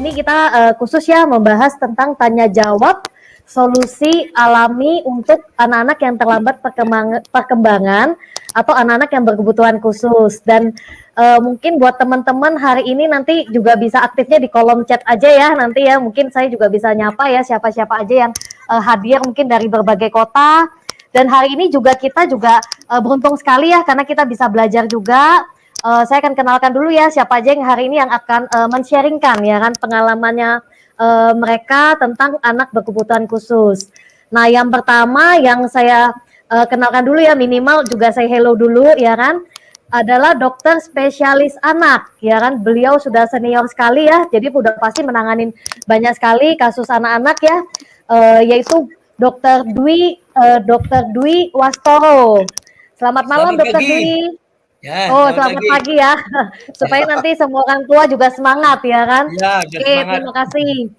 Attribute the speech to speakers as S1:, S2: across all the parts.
S1: ini kita khusus ya membahas tentang tanya jawab solusi alami untuk anak-anak yang terlambat perkembangan atau anak-anak yang berkebutuhan khusus. Dan mungkin buat teman-teman hari ini nanti juga bisa aktifnya di kolom chat aja ya nanti ya, mungkin saya juga bisa nyapa ya siapa-siapa aja yang hadir mungkin dari berbagai kota. Dan hari ini juga kita juga beruntung sekali ya karena kita bisa belajar juga. Saya akan kenalkan dulu ya siapa aja yang hari ini yang akan men-sharingkan ya kan pengalamannya mereka tentang anak berkebutuhan khusus. Nah, yang pertama yang saya kenalkan dulu ya, minimal juga saya hello dulu ya kan, adalah dokter spesialis anak ya kan. Beliau sudah senior sekali ya, jadi udah pasti menanganin banyak sekali kasus anak-anak ya, yaitu Dokter Dwi Wastoro. Selamat malam Dokter Dwi.
S2: Ya,
S1: selamat pagi ya, supaya nanti semua orang tua juga semangat ya kan.
S2: Ya,
S1: terima kasih.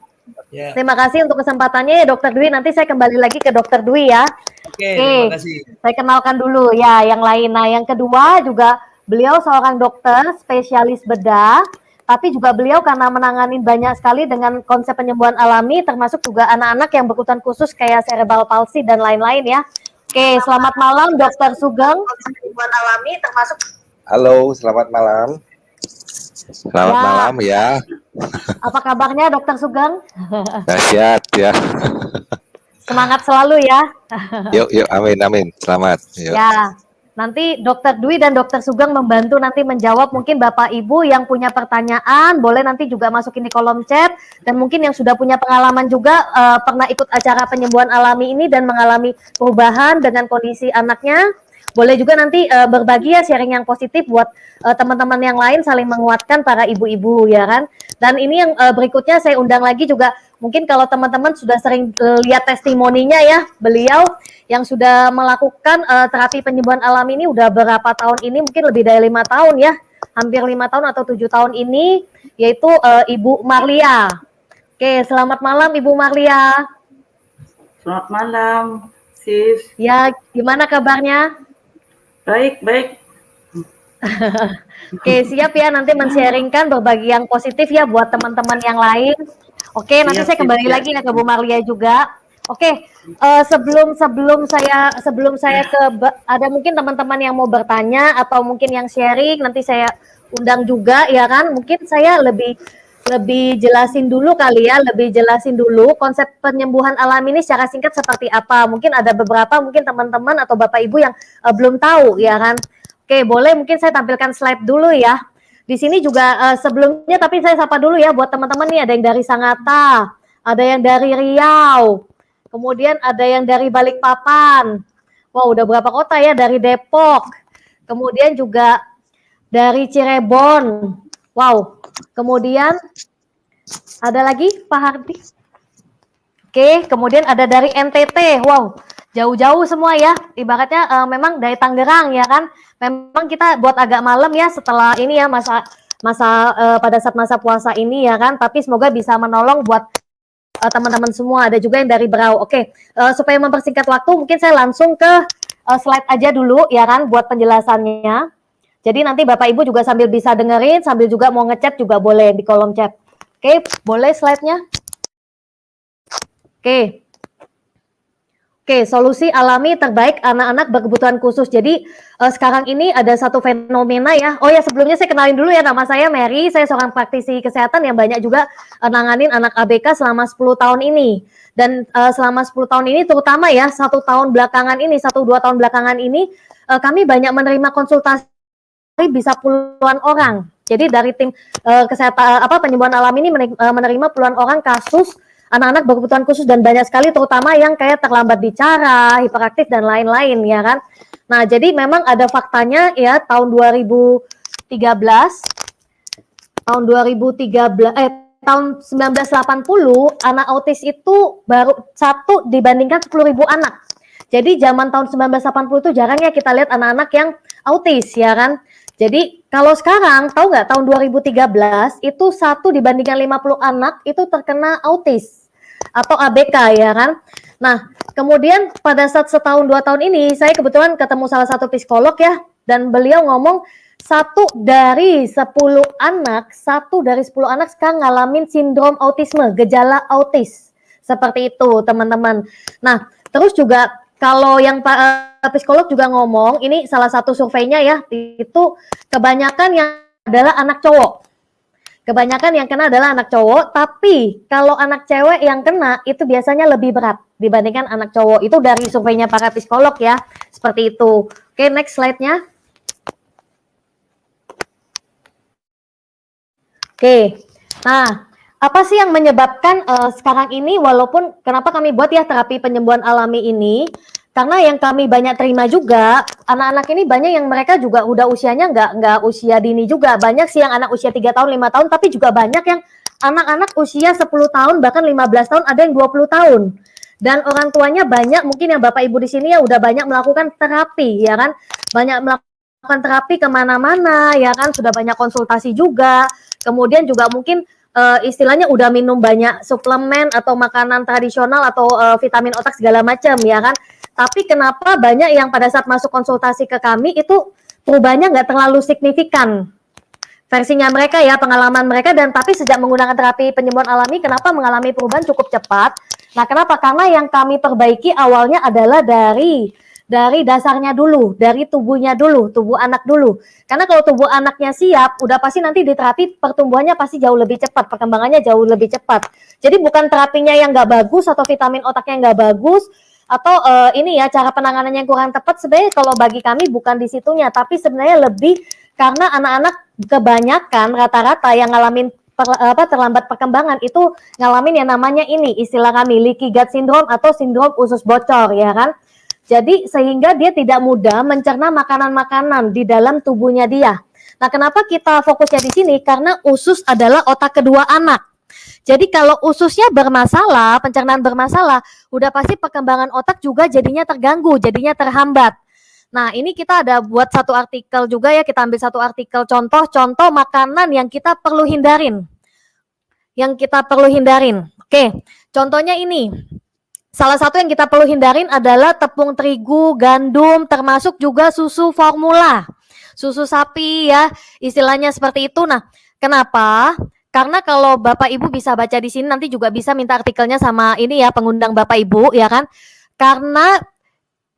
S2: Ya.
S1: Terima kasih untuk kesempatannya ya Dokter Dwi. Nanti saya kembali lagi ke Dokter Dwi ya.
S2: Terima kasih.
S1: Saya kenalkan dulu ya yang lain. Nah, yang kedua juga beliau seorang dokter spesialis bedah, tapi juga beliau karena menangani banyak sekali dengan konsep penyembuhan alami, termasuk juga anak-anak yang berkebutuhan khusus kayak cerebral palsy dan lain-lain ya. Selamat malam Dokter Sugeng. Penyembuhan alami termasuk.
S3: Halo, selamat malam. Selamat malam ya.
S1: Apa kabarnya Dokter Sugeng?
S3: Dahsyat ya.
S1: Semangat selalu ya.
S3: Yuk, amin. Selamat. Yuk.
S1: Ya, nanti Dokter Dwi dan Dokter Sugeng membantu nanti menjawab mungkin Bapak Ibu yang punya pertanyaan, boleh nanti juga masukin di kolom chat. Dan mungkin yang sudah punya pengalaman juga pernah ikut acara penyembuhan alami ini dan mengalami perubahan dengan kondisi anaknya, boleh juga nanti berbagi ya sharing yang positif buat teman-teman yang lain, saling menguatkan para ibu-ibu ya kan. Dan ini yang berikutnya saya undang lagi juga, mungkin kalau teman-teman sudah sering lihat testimoninya ya, beliau yang sudah melakukan terapi penyembuhan alami ini udah berapa tahun ini, mungkin lebih dari 5 tahun ya, hampir 5 tahun atau 7 tahun ini, yaitu Ibu Marlia. Selamat malam Ibu Marlia.
S4: Selamat malam, Sis.
S1: Ya, gimana kabarnya?
S4: Baik.
S1: Siap ya nanti men-sharingkan berbagi yang positif ya buat teman-teman yang lain. Nanti saya kembali lagi ya ke Bu Marlia juga. Sebelum saya ke ada mungkin teman-teman yang mau bertanya atau mungkin yang sharing, nanti saya undang juga ya kan. Mungkin saya lebih jelasin dulu kali ya, lebih jelasin dulu konsep penyembuhan alami ini secara singkat seperti apa. Mungkin ada beberapa mungkin teman-teman atau Bapak Ibu yang belum tahu ya kan. Boleh mungkin saya tampilkan slide dulu ya. Di sini juga sebelumnya, tapi saya sapa dulu ya buat teman-teman nih, ada yang dari Sangatta, ada yang dari Riau, kemudian ada yang dari Balikpapan. Wow, udah berapa kota ya, dari Depok, kemudian juga dari Cirebon. Wow, kemudian ada lagi Pak Hardi. Kemudian ada dari NTT. Wow, jauh-jauh semua ya. Ibaratnya memang dari Tangerang ya kan. Memang kita buat agak malam ya setelah ini ya masa pada saat masa puasa ini ya kan. Tapi semoga bisa menolong buat teman-teman semua. Ada juga yang dari Berau. Supaya mempersingkat waktu, mungkin saya langsung ke slide aja dulu ya kan buat penjelasannya. Jadi nanti Bapak Ibu juga sambil bisa dengerin, sambil juga mau ngechat juga boleh di kolom chat. Boleh slide-nya? Solusi alami terbaik anak-anak berkebutuhan khusus. Jadi sekarang ini ada satu fenomena ya. Sebelumnya saya kenalin dulu ya, nama saya Mary. Saya seorang praktisi kesehatan yang banyak juga nanganin anak ABK selama 10 tahun ini. Dan selama 10 tahun ini terutama ya, 1 tahun belakangan ini, 1-2 tahun belakangan ini, kami banyak menerima konsultasi bisa puluhan orang. Jadi dari tim kesehatan penyembuhan alami ini menerima puluhan orang kasus anak-anak berkebutuhan khusus dan banyak sekali terutama yang kayak terlambat bicara, hiperaktif dan lain-lain ya kan. Nah, jadi memang ada faktanya ya tahun 2013 tahun 1980 anak autis itu baru 1 dibandingkan 10.000 anak. Jadi zaman tahun 1980 itu jarang ya kita lihat anak-anak yang autis ya kan. Jadi kalau sekarang tahu nggak tahun 2013 itu 1 dibandingkan 50 anak itu terkena autis atau ABK ya kan. Nah kemudian pada saat setahun 2 tahun ini saya kebetulan ketemu salah satu psikolog ya, dan beliau ngomong satu dari 10 anak sekarang ngalamin sindrom autisme, gejala autis. Seperti itu, teman-teman. Nah, terus juga kalau yang psikolog juga ngomong, ini salah satu surveinya ya, itu kebanyakan yang adalah anak cowok. Kebanyakan yang kena adalah anak cowok, tapi kalau anak cewek yang kena itu biasanya lebih berat dibandingkan anak cowok. Itu dari surveinya para psikolog ya, seperti itu. Oke, next slide-nya. Oke, nah apa sih yang menyebabkan sekarang ini, walaupun kenapa kami buat ya terapi penyembuhan alami ini, karena yang kami banyak terima juga, anak-anak ini banyak yang mereka juga udah usianya nggak usia dini juga, banyak sih yang anak usia 3 tahun, 5 tahun, tapi juga banyak yang anak-anak usia 10 tahun, bahkan 15 tahun, ada yang 20 tahun. Dan orang tuanya banyak, mungkin yang Bapak Ibu di sini ya udah banyak melakukan terapi, ya kan? Banyak melakukan terapi kemana-mana, ya kan? Sudah banyak konsultasi juga, kemudian juga mungkin istilahnya udah minum banyak suplemen atau makanan tradisional atau vitamin otak segala macam ya kan. Tapi kenapa banyak yang pada saat masuk konsultasi ke kami itu perubahannya nggak terlalu signifikan versinya mereka ya, pengalaman mereka, dan tapi sejak menggunakan terapi penyembuhan alami kenapa mengalami perubahan cukup cepat. Nah, kenapa? Karena yang kami perbaiki awalnya adalah dari dasarnya dulu, dari tubuhnya dulu, tubuh anak dulu. Karena kalau tubuh anaknya siap, udah pasti nanti di terapi pertumbuhannya pasti jauh lebih cepat, perkembangannya jauh lebih cepat. Jadi bukan terapinya yang nggak bagus atau vitamin otaknya nggak bagus, atau ini ya cara penanganannya yang kurang tepat. Sebenarnya kalau bagi kami bukan di situnya, tapi sebenarnya lebih karena anak-anak kebanyakan rata-rata yang ngalamin terlambat perkembangan itu ngalamin yang namanya ini, istilah kami leaky gut syndrome atau sindrom usus bocor ya kan. Jadi sehingga dia tidak mudah mencerna makanan-makanan di dalam tubuhnya dia. Nah, kenapa kita fokusnya di sini? Karena usus adalah otak kedua anak. Jadi kalau ususnya bermasalah, pencernaan bermasalah, udah pasti perkembangan otak juga jadinya terganggu, jadinya terhambat. Nah, ini kita ada buat satu artikel juga ya, kita ambil satu artikel contoh makanan yang kita perlu hindarin. Oke, contohnya ini. Salah satu yang kita perlu hindarin adalah tepung terigu, gandum, termasuk juga susu formula, susu sapi ya, istilahnya seperti itu. Nah, kenapa? Karena kalau Bapak Ibu bisa baca di sini, nanti juga bisa minta artikelnya sama ini ya, pengundang Bapak Ibu ya kan. Karena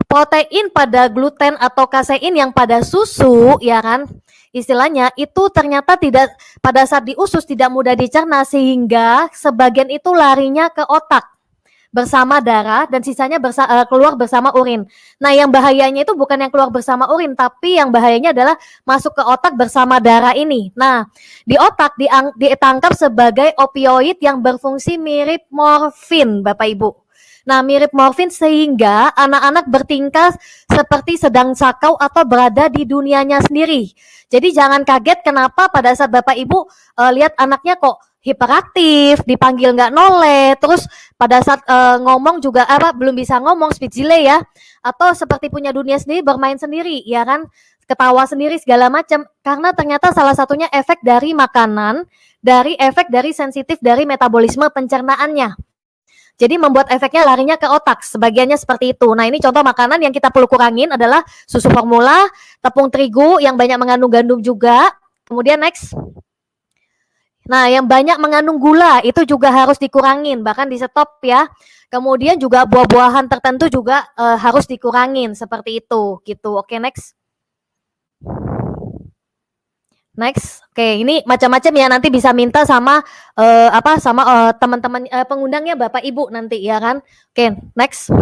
S1: protein pada gluten atau kasein yang pada susu ya kan, istilahnya itu ternyata tidak pada saat di usus tidak mudah dicerna, sehingga sebagian itu larinya ke otak bersama darah dan sisanya keluar bersama urin. Nah, yang bahayanya itu bukan yang keluar bersama urin, tapi yang bahayanya adalah masuk ke otak bersama darah ini. Nah, di otak ditangkap sebagai opioid yang berfungsi mirip morfin, Bapak Ibu. Nah, mirip morfin sehingga anak-anak bertingkah seperti sedang sakau atau berada di dunianya sendiri. Jadi jangan kaget kenapa pada saat Bapak Ibu lihat anaknya kok hiperaktif, dipanggil nggak noleh, terus pada saat ngomong juga belum bisa ngomong, speech delay ya, atau seperti punya dunia sendiri, bermain sendiri, ya kan, ketawa sendiri segala macam, karena ternyata salah satunya efek dari makanan, efek dari sensitif dari metabolisme pencernaannya. Jadi membuat efeknya larinya ke otak, sebagiannya seperti itu. Nah, ini contoh makanan yang kita perlu kurangin adalah susu formula, tepung terigu yang banyak mengandung gandum juga. Kemudian next. Nah, yang banyak mengandung gula itu juga harus dikurangin, bahkan di stop ya. Kemudian juga buah-buahan tertentu juga harus dikurangin seperti itu gitu. Oke, next. Next. Oke, ini macam-macam ya, nanti bisa minta sama teman-teman pengundangnya Bapak Ibu nanti ya kan. Oke, next.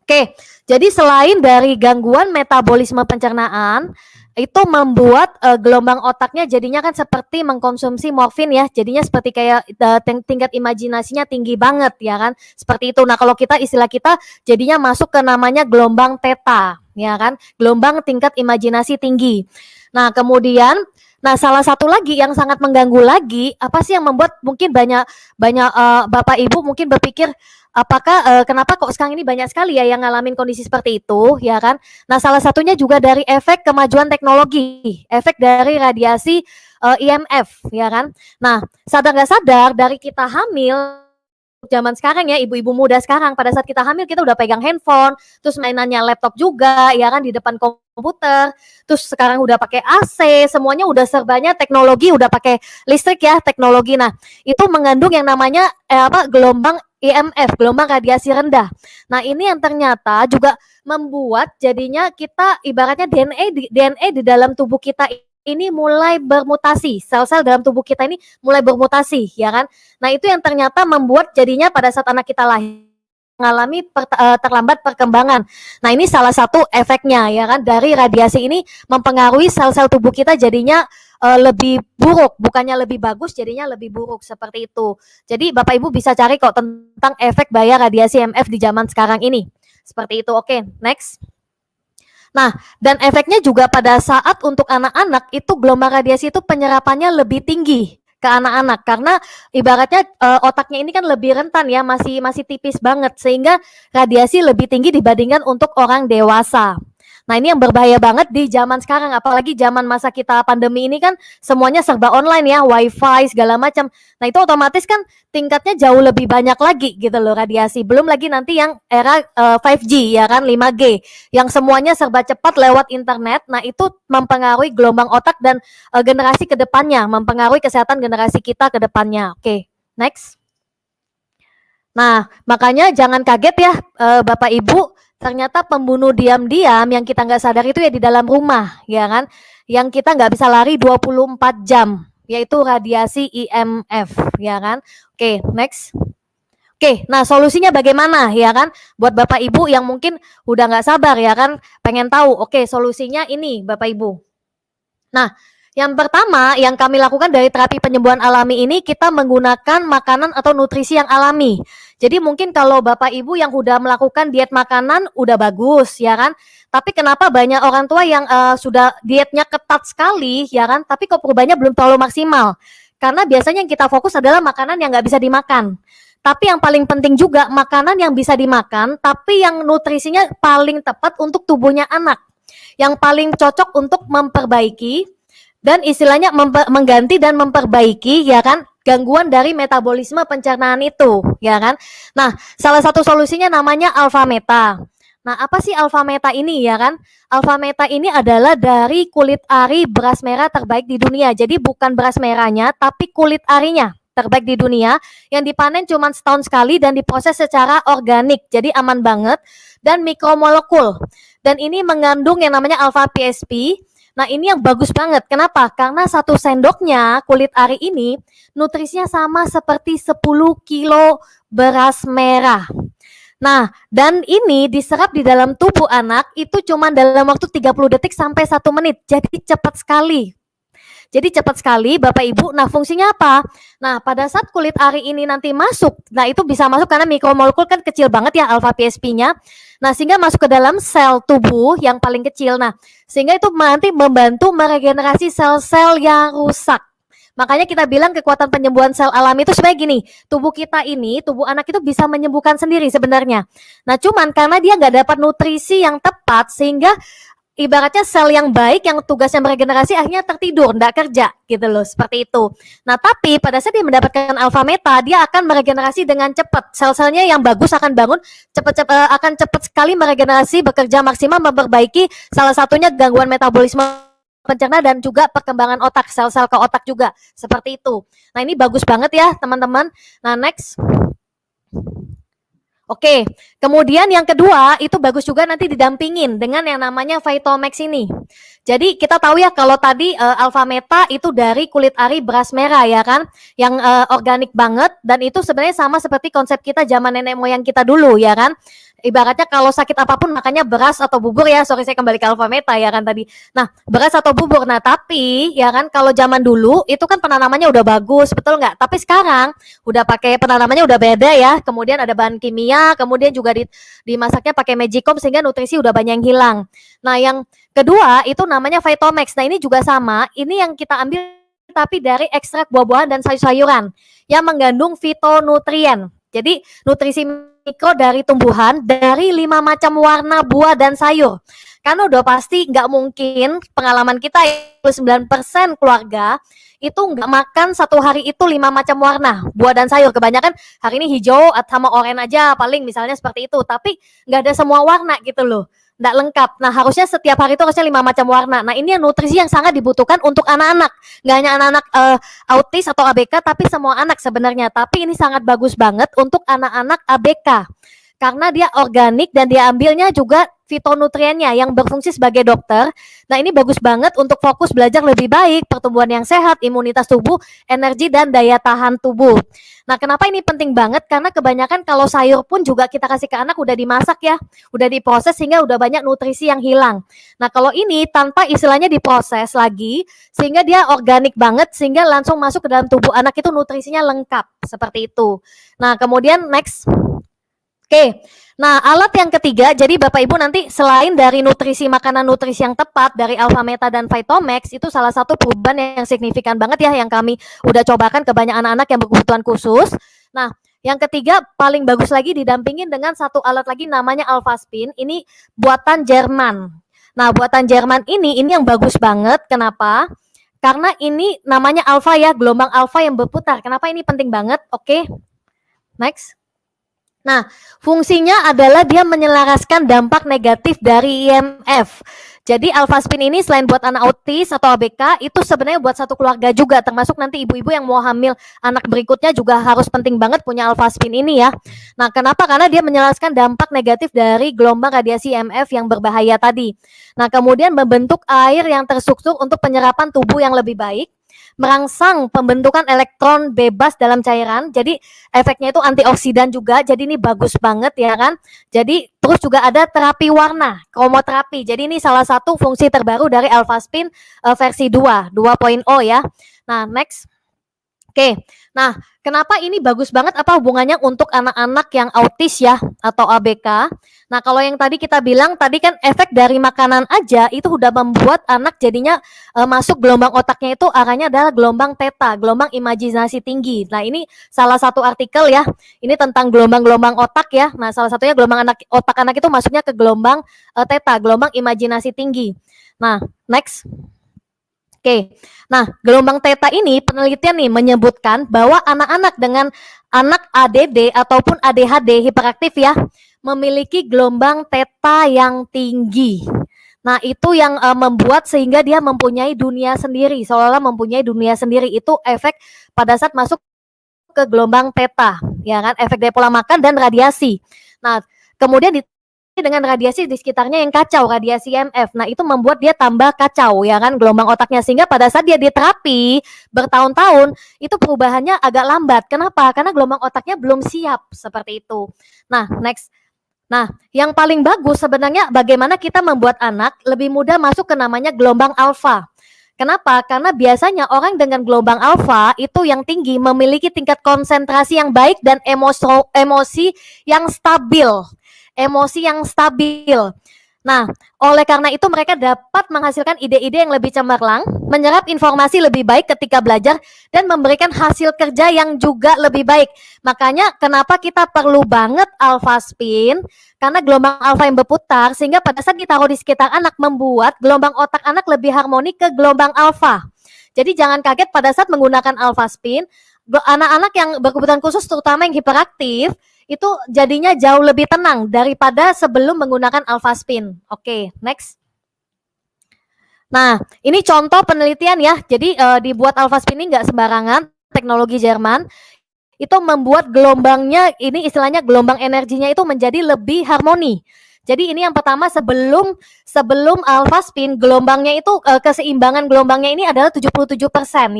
S1: Oke, jadi selain dari gangguan metabolisme pencernaan, itu membuat gelombang otaknya jadinya kan seperti mengkonsumsi morfin ya, jadinya seperti kayak tingkat imajinasinya tinggi banget ya kan, seperti itu. Nah, kalau istilah kita jadinya masuk ke namanya gelombang theta ya kan, gelombang tingkat imajinasi tinggi. Nah, kemudian salah satu lagi yang sangat mengganggu lagi, apa sih yang membuat mungkin banyak Bapak Ibu mungkin berpikir apakah kenapa kok sekarang ini banyak sekali ya yang ngalamin kondisi seperti itu ya kan. Nah, salah satunya juga dari efek kemajuan teknologi, efek dari radiasi IMF ya kan. Nah, sadar nggak sadar dari kita hamil zaman sekarang ya, ibu-ibu muda sekarang, pada saat kita hamil kita udah pegang handphone, terus mainannya laptop juga ya kan di depan komputer, terus sekarang udah pakai AC, semuanya udah serbanya teknologi, udah pakai listrik ya, teknologi. Nah, itu mengandung yang namanya gelombang IMF, gelombang radiasi rendah. Nah, ini yang ternyata juga membuat jadinya kita ibaratnya DNA di dalam tubuh kita ini mulai bermutasi, sel-sel dalam tubuh kita ini mulai bermutasi, ya kan? Nah, itu yang ternyata membuat jadinya pada saat anak kita lahir mengalami terlambat perkembangan. Nah, ini salah satu efeknya, ya kan? Dari radiasi ini mempengaruhi sel-sel tubuh kita jadinya lebih buruk, bukannya lebih bagus, jadinya lebih buruk seperti itu. Jadi, Bapak Ibu bisa cari kok tentang efek bahaya radiasi IMF di zaman sekarang ini. Seperti itu. Oke, next. Nah, dan efeknya juga pada saat untuk anak-anak itu gelombang radiasi itu penyerapannya lebih tinggi ke anak-anak karena ibaratnya otaknya ini kan lebih rentan ya, masih tipis banget sehingga radiasi lebih tinggi dibandingkan untuk orang dewasa. Nah, ini yang berbahaya banget di zaman sekarang, apalagi zaman masa kita pandemi ini kan semuanya serba online ya, wifi segala macam. Nah, itu otomatis kan tingkatnya jauh lebih banyak lagi gitu loh radiasi. Belum lagi nanti yang era 5G ya kan, 5G yang semuanya serba cepat lewat internet. Nah, itu mempengaruhi gelombang otak dan generasi ke depannya, mempengaruhi kesehatan generasi kita ke depannya. Oke, next. Nah, makanya jangan kaget ya Bapak Ibu, ternyata pembunuh diam-diam yang kita nggak sadar itu ya di dalam rumah, ya kan? Yang kita nggak bisa lari 24 jam, yaitu radiasi IMF, ya kan? Oke, next. Oke, nah solusinya bagaimana, ya kan? Buat Bapak Ibu yang mungkin udah nggak sabar, ya kan? Pengen tahu, oke solusinya ini Bapak Ibu. Nah, yang pertama yang kami lakukan dari terapi penyembuhan alami ini, kita menggunakan makanan atau nutrisi yang alami. Jadi mungkin kalau Bapak Ibu yang udah melakukan diet makanan udah bagus ya kan. Tapi kenapa banyak orang tua yang sudah dietnya ketat sekali ya kan, tapi kok perubahannya belum terlalu maksimal. Karena biasanya yang kita fokus adalah makanan yang nggak bisa dimakan. Tapi yang paling penting juga makanan yang bisa dimakan, tapi yang nutrisinya paling tepat untuk tubuhnya anak. Yang paling cocok untuk memperbaiki dan istilahnya mengganti dan memperbaiki ya kan gangguan dari metabolisme pencernaan itu ya kan. Nah, salah satu solusinya namanya alpha meta. Nah, apa sih alpha meta ini ya kan? Alpha meta ini adalah dari kulit ari beras merah terbaik di dunia. Jadi bukan beras merahnya tapi kulit arinya terbaik di dunia yang dipanen cuma setahun sekali dan diproses secara organik. Jadi aman banget dan mikromolekul. Dan ini mengandung yang namanya alpha PSP. Nah, ini yang bagus banget. Kenapa? Karena 1 sendoknya kulit ari ini nutrisinya sama seperti 10 kilo beras merah. Nah, dan ini diserap di dalam tubuh anak itu cuma dalam waktu 30 detik sampai 1 menit. Jadi cepat sekali. Bapak Ibu. Nah, fungsinya apa? Nah, pada saat kulit ari ini nanti masuk, nah itu bisa masuk karena mikromolekul kan kecil banget ya alpha PSP-nya. Nah, sehingga masuk ke dalam sel tubuh yang paling kecil. Nah, sehingga itu nanti membantu meregenerasi sel-sel yang rusak. Makanya kita bilang kekuatan penyembuhan sel alami itu sebenarnya gini, tubuh kita ini, tubuh anak itu bisa menyembuhkan sendiri sebenarnya. Nah, cuman karena dia nggak dapat nutrisi yang tepat sehingga ibaratnya sel yang baik yang tugasnya meregenerasi akhirnya tertidur, enggak kerja gitu loh, seperti itu. Nah, tapi pada saat dia mendapatkan alpha meta, dia akan meregenerasi dengan cepat. Sel-selnya yang bagus akan bangun, akan cepat sekali meregenerasi, bekerja maksimal, memperbaiki salah satunya gangguan metabolisme pencerna dan juga perkembangan otak, sel-sel ke otak juga, seperti itu. Nah, ini bagus banget ya, teman-teman. Nah, next. Oke, kemudian yang kedua itu bagus juga nanti didampingin dengan yang namanya Vitomax ini. Jadi kita tahu ya kalau tadi alpha meta itu dari kulit ari beras merah ya kan, yang organik banget dan itu sebenarnya sama seperti konsep kita zaman nenek moyang kita dulu ya kan. Ibaratnya kalau sakit apapun makanya beras atau bubur ya, sorry saya kembali ke alpha meta ya kan tadi. Nah, beras atau bubur. Nah, tapi ya kan kalau zaman dulu itu kan penanamannya udah bagus, betul nggak? Tapi sekarang udah pakai penanamannya udah beda ya. Kemudian ada bahan kimia, kemudian juga dimasaknya pakai magicom sehingga nutrisi udah banyak yang hilang. Nah, yang kedua itu namanya Vitomax. Nah, ini juga sama. Ini yang kita ambil tapi dari ekstrak buah-buahan dan sayur-sayuran yang mengandung fitonutrien. Jadi nutrisi mikro dari tumbuhan dari 5 macam warna buah dan sayur. Karena udah pasti nggak mungkin pengalaman kita 99% keluarga itu nggak makan satu hari itu 5 macam warna buah dan sayur. Kebanyakan hari ini hijau sama oranye aja paling misalnya seperti itu. Tapi nggak ada semua warna gitu loh. Nggak lengkap. Nah harusnya setiap hari itu harusnya 5 macam warna. Nah ini nutrisi yang sangat dibutuhkan untuk anak-anak. Nggak hanya anak-anak autis atau ABK tapi semua anak sebenarnya. Tapi ini sangat bagus banget untuk anak-anak ABK. Karena dia organik dan dia ambilnya juga fitonutriennya yang berfungsi sebagai dokter. Nah ini bagus banget untuk fokus belajar lebih baik, pertumbuhan yang sehat, imunitas tubuh, energi dan daya tahan tubuh. Nah kenapa ini penting banget? Karena kebanyakan kalau sayur pun juga kita kasih ke anak udah dimasak ya, udah diproses sehingga udah banyak nutrisi yang hilang. Nah kalau ini tanpa istilahnya diproses lagi, sehingga dia organik banget, sehingga langsung masuk ke dalam tubuh anak itu nutrisinya lengkap, seperti itu. Nah kemudian next. Oke, nah alat yang ketiga, jadi Bapak Ibu nanti selain dari nutrisi makanan nutrisi yang tepat dari Alpha Meta dan Vitomix, itu salah satu perubahan yang signifikan banget ya yang kami udah cobakan ke banyak anak-anak yang berkebutuhan khusus. Nah, yang ketiga paling bagus lagi didampingin dengan satu alat lagi namanya Alpha Spin, ini buatan Jerman. Nah, buatan Jerman ini yang bagus banget, kenapa? Karena ini namanya alpha ya, gelombang alpha yang berputar. Kenapa ini penting banget? Oke, next. Nah, fungsinya adalah dia menyelaraskan dampak negatif dari IMF. Jadi Alpha Spin ini selain buat anak autis atau ABK, itu sebenarnya buat satu keluarga juga, termasuk nanti ibu-ibu yang mau hamil anak berikutnya juga harus penting banget punya Alpha Spin ini ya. Nah, kenapa? Karena dia menyelaraskan dampak negatif dari gelombang radiasi IMF yang berbahaya tadi. Nah, kemudian membentuk air yang terstruktur untuk penyerapan tubuh yang lebih baik, merangsang pembentukan elektron bebas dalam cairan. Jadi efeknya itu antioksidan juga. Jadi ini bagus banget ya kan. Jadi terus juga ada terapi warna, kromoterapi. Jadi ini salah satu fungsi terbaru dari Alpha Spin versi 2.0 ya. Nah, next. Oke, nah kenapa ini bagus banget? Apa hubungannya untuk anak-anak yang autis ya atau ABK? Nah kalau yang tadi kita bilang tadi kan efek dari makanan aja itu udah membuat anak jadinya masuk gelombang otaknya itu arahnya adalah gelombang theta, gelombang imajinasi tinggi. Nah ini salah satu artikel ya, ini tentang gelombang-gelombang otak ya. Nah salah satunya gelombang otak anak itu masuknya ke gelombang theta, gelombang imajinasi tinggi. Nah next. Oke, nah gelombang theta ini penelitian nih menyebutkan bahwa anak-anak dengan anak ADD ataupun ADHD hiperaktif ya memiliki gelombang theta yang tinggi. Nah itu yang membuat sehingga dia mempunyai dunia sendiri, seolah-olah mempunyai dunia sendiri. Itu efek pada saat masuk ke gelombang theta, ya kan? Efek dari pola makan dan radiasi. Nah kemudian dengan radiasi di sekitarnya yang kacau, radiasi IMF. Nah, itu membuat dia tambah kacau ya kan gelombang otaknya, sehingga pada saat dia diterapi bertahun-tahun itu perubahannya agak lambat. Kenapa? Karena gelombang otaknya belum siap seperti itu. Nah, next. Nah, yang paling bagus sebenarnya bagaimana kita membuat anak lebih mudah masuk ke namanya gelombang alfa. Kenapa? Karena biasanya orang dengan gelombang alfa itu yang tinggi memiliki tingkat konsentrasi yang baik dan emosi yang stabil. Emosi yang stabil. Nah, oleh karena itu mereka dapat menghasilkan ide-ide yang lebih cemerlang, menyerap informasi lebih baik ketika belajar, dan memberikan hasil kerja yang juga lebih baik. Makanya kenapa kita perlu banget Alpha Spin, karena gelombang alfa yang berputar, sehingga pada saat ditaruh di sekitar anak, membuat gelombang otak anak lebih harmoni ke gelombang alfa. Jadi jangan kaget pada saat menggunakan Alpha Spin, anak-anak yang berkebutuhan khusus, terutama yang hiperaktif, itu jadinya jauh lebih tenang daripada sebelum menggunakan Alpha Spin. Oke, next. Nah, ini contoh penelitian ya. Jadi dibuat Alpha Spin ini nggak sembarangan, teknologi Jerman. Itu membuat gelombangnya, ini istilahnya gelombang energinya itu menjadi lebih harmoni. Jadi ini yang pertama sebelum Alpha Spin, gelombangnya itu keseimbangan gelombangnya ini adalah 77%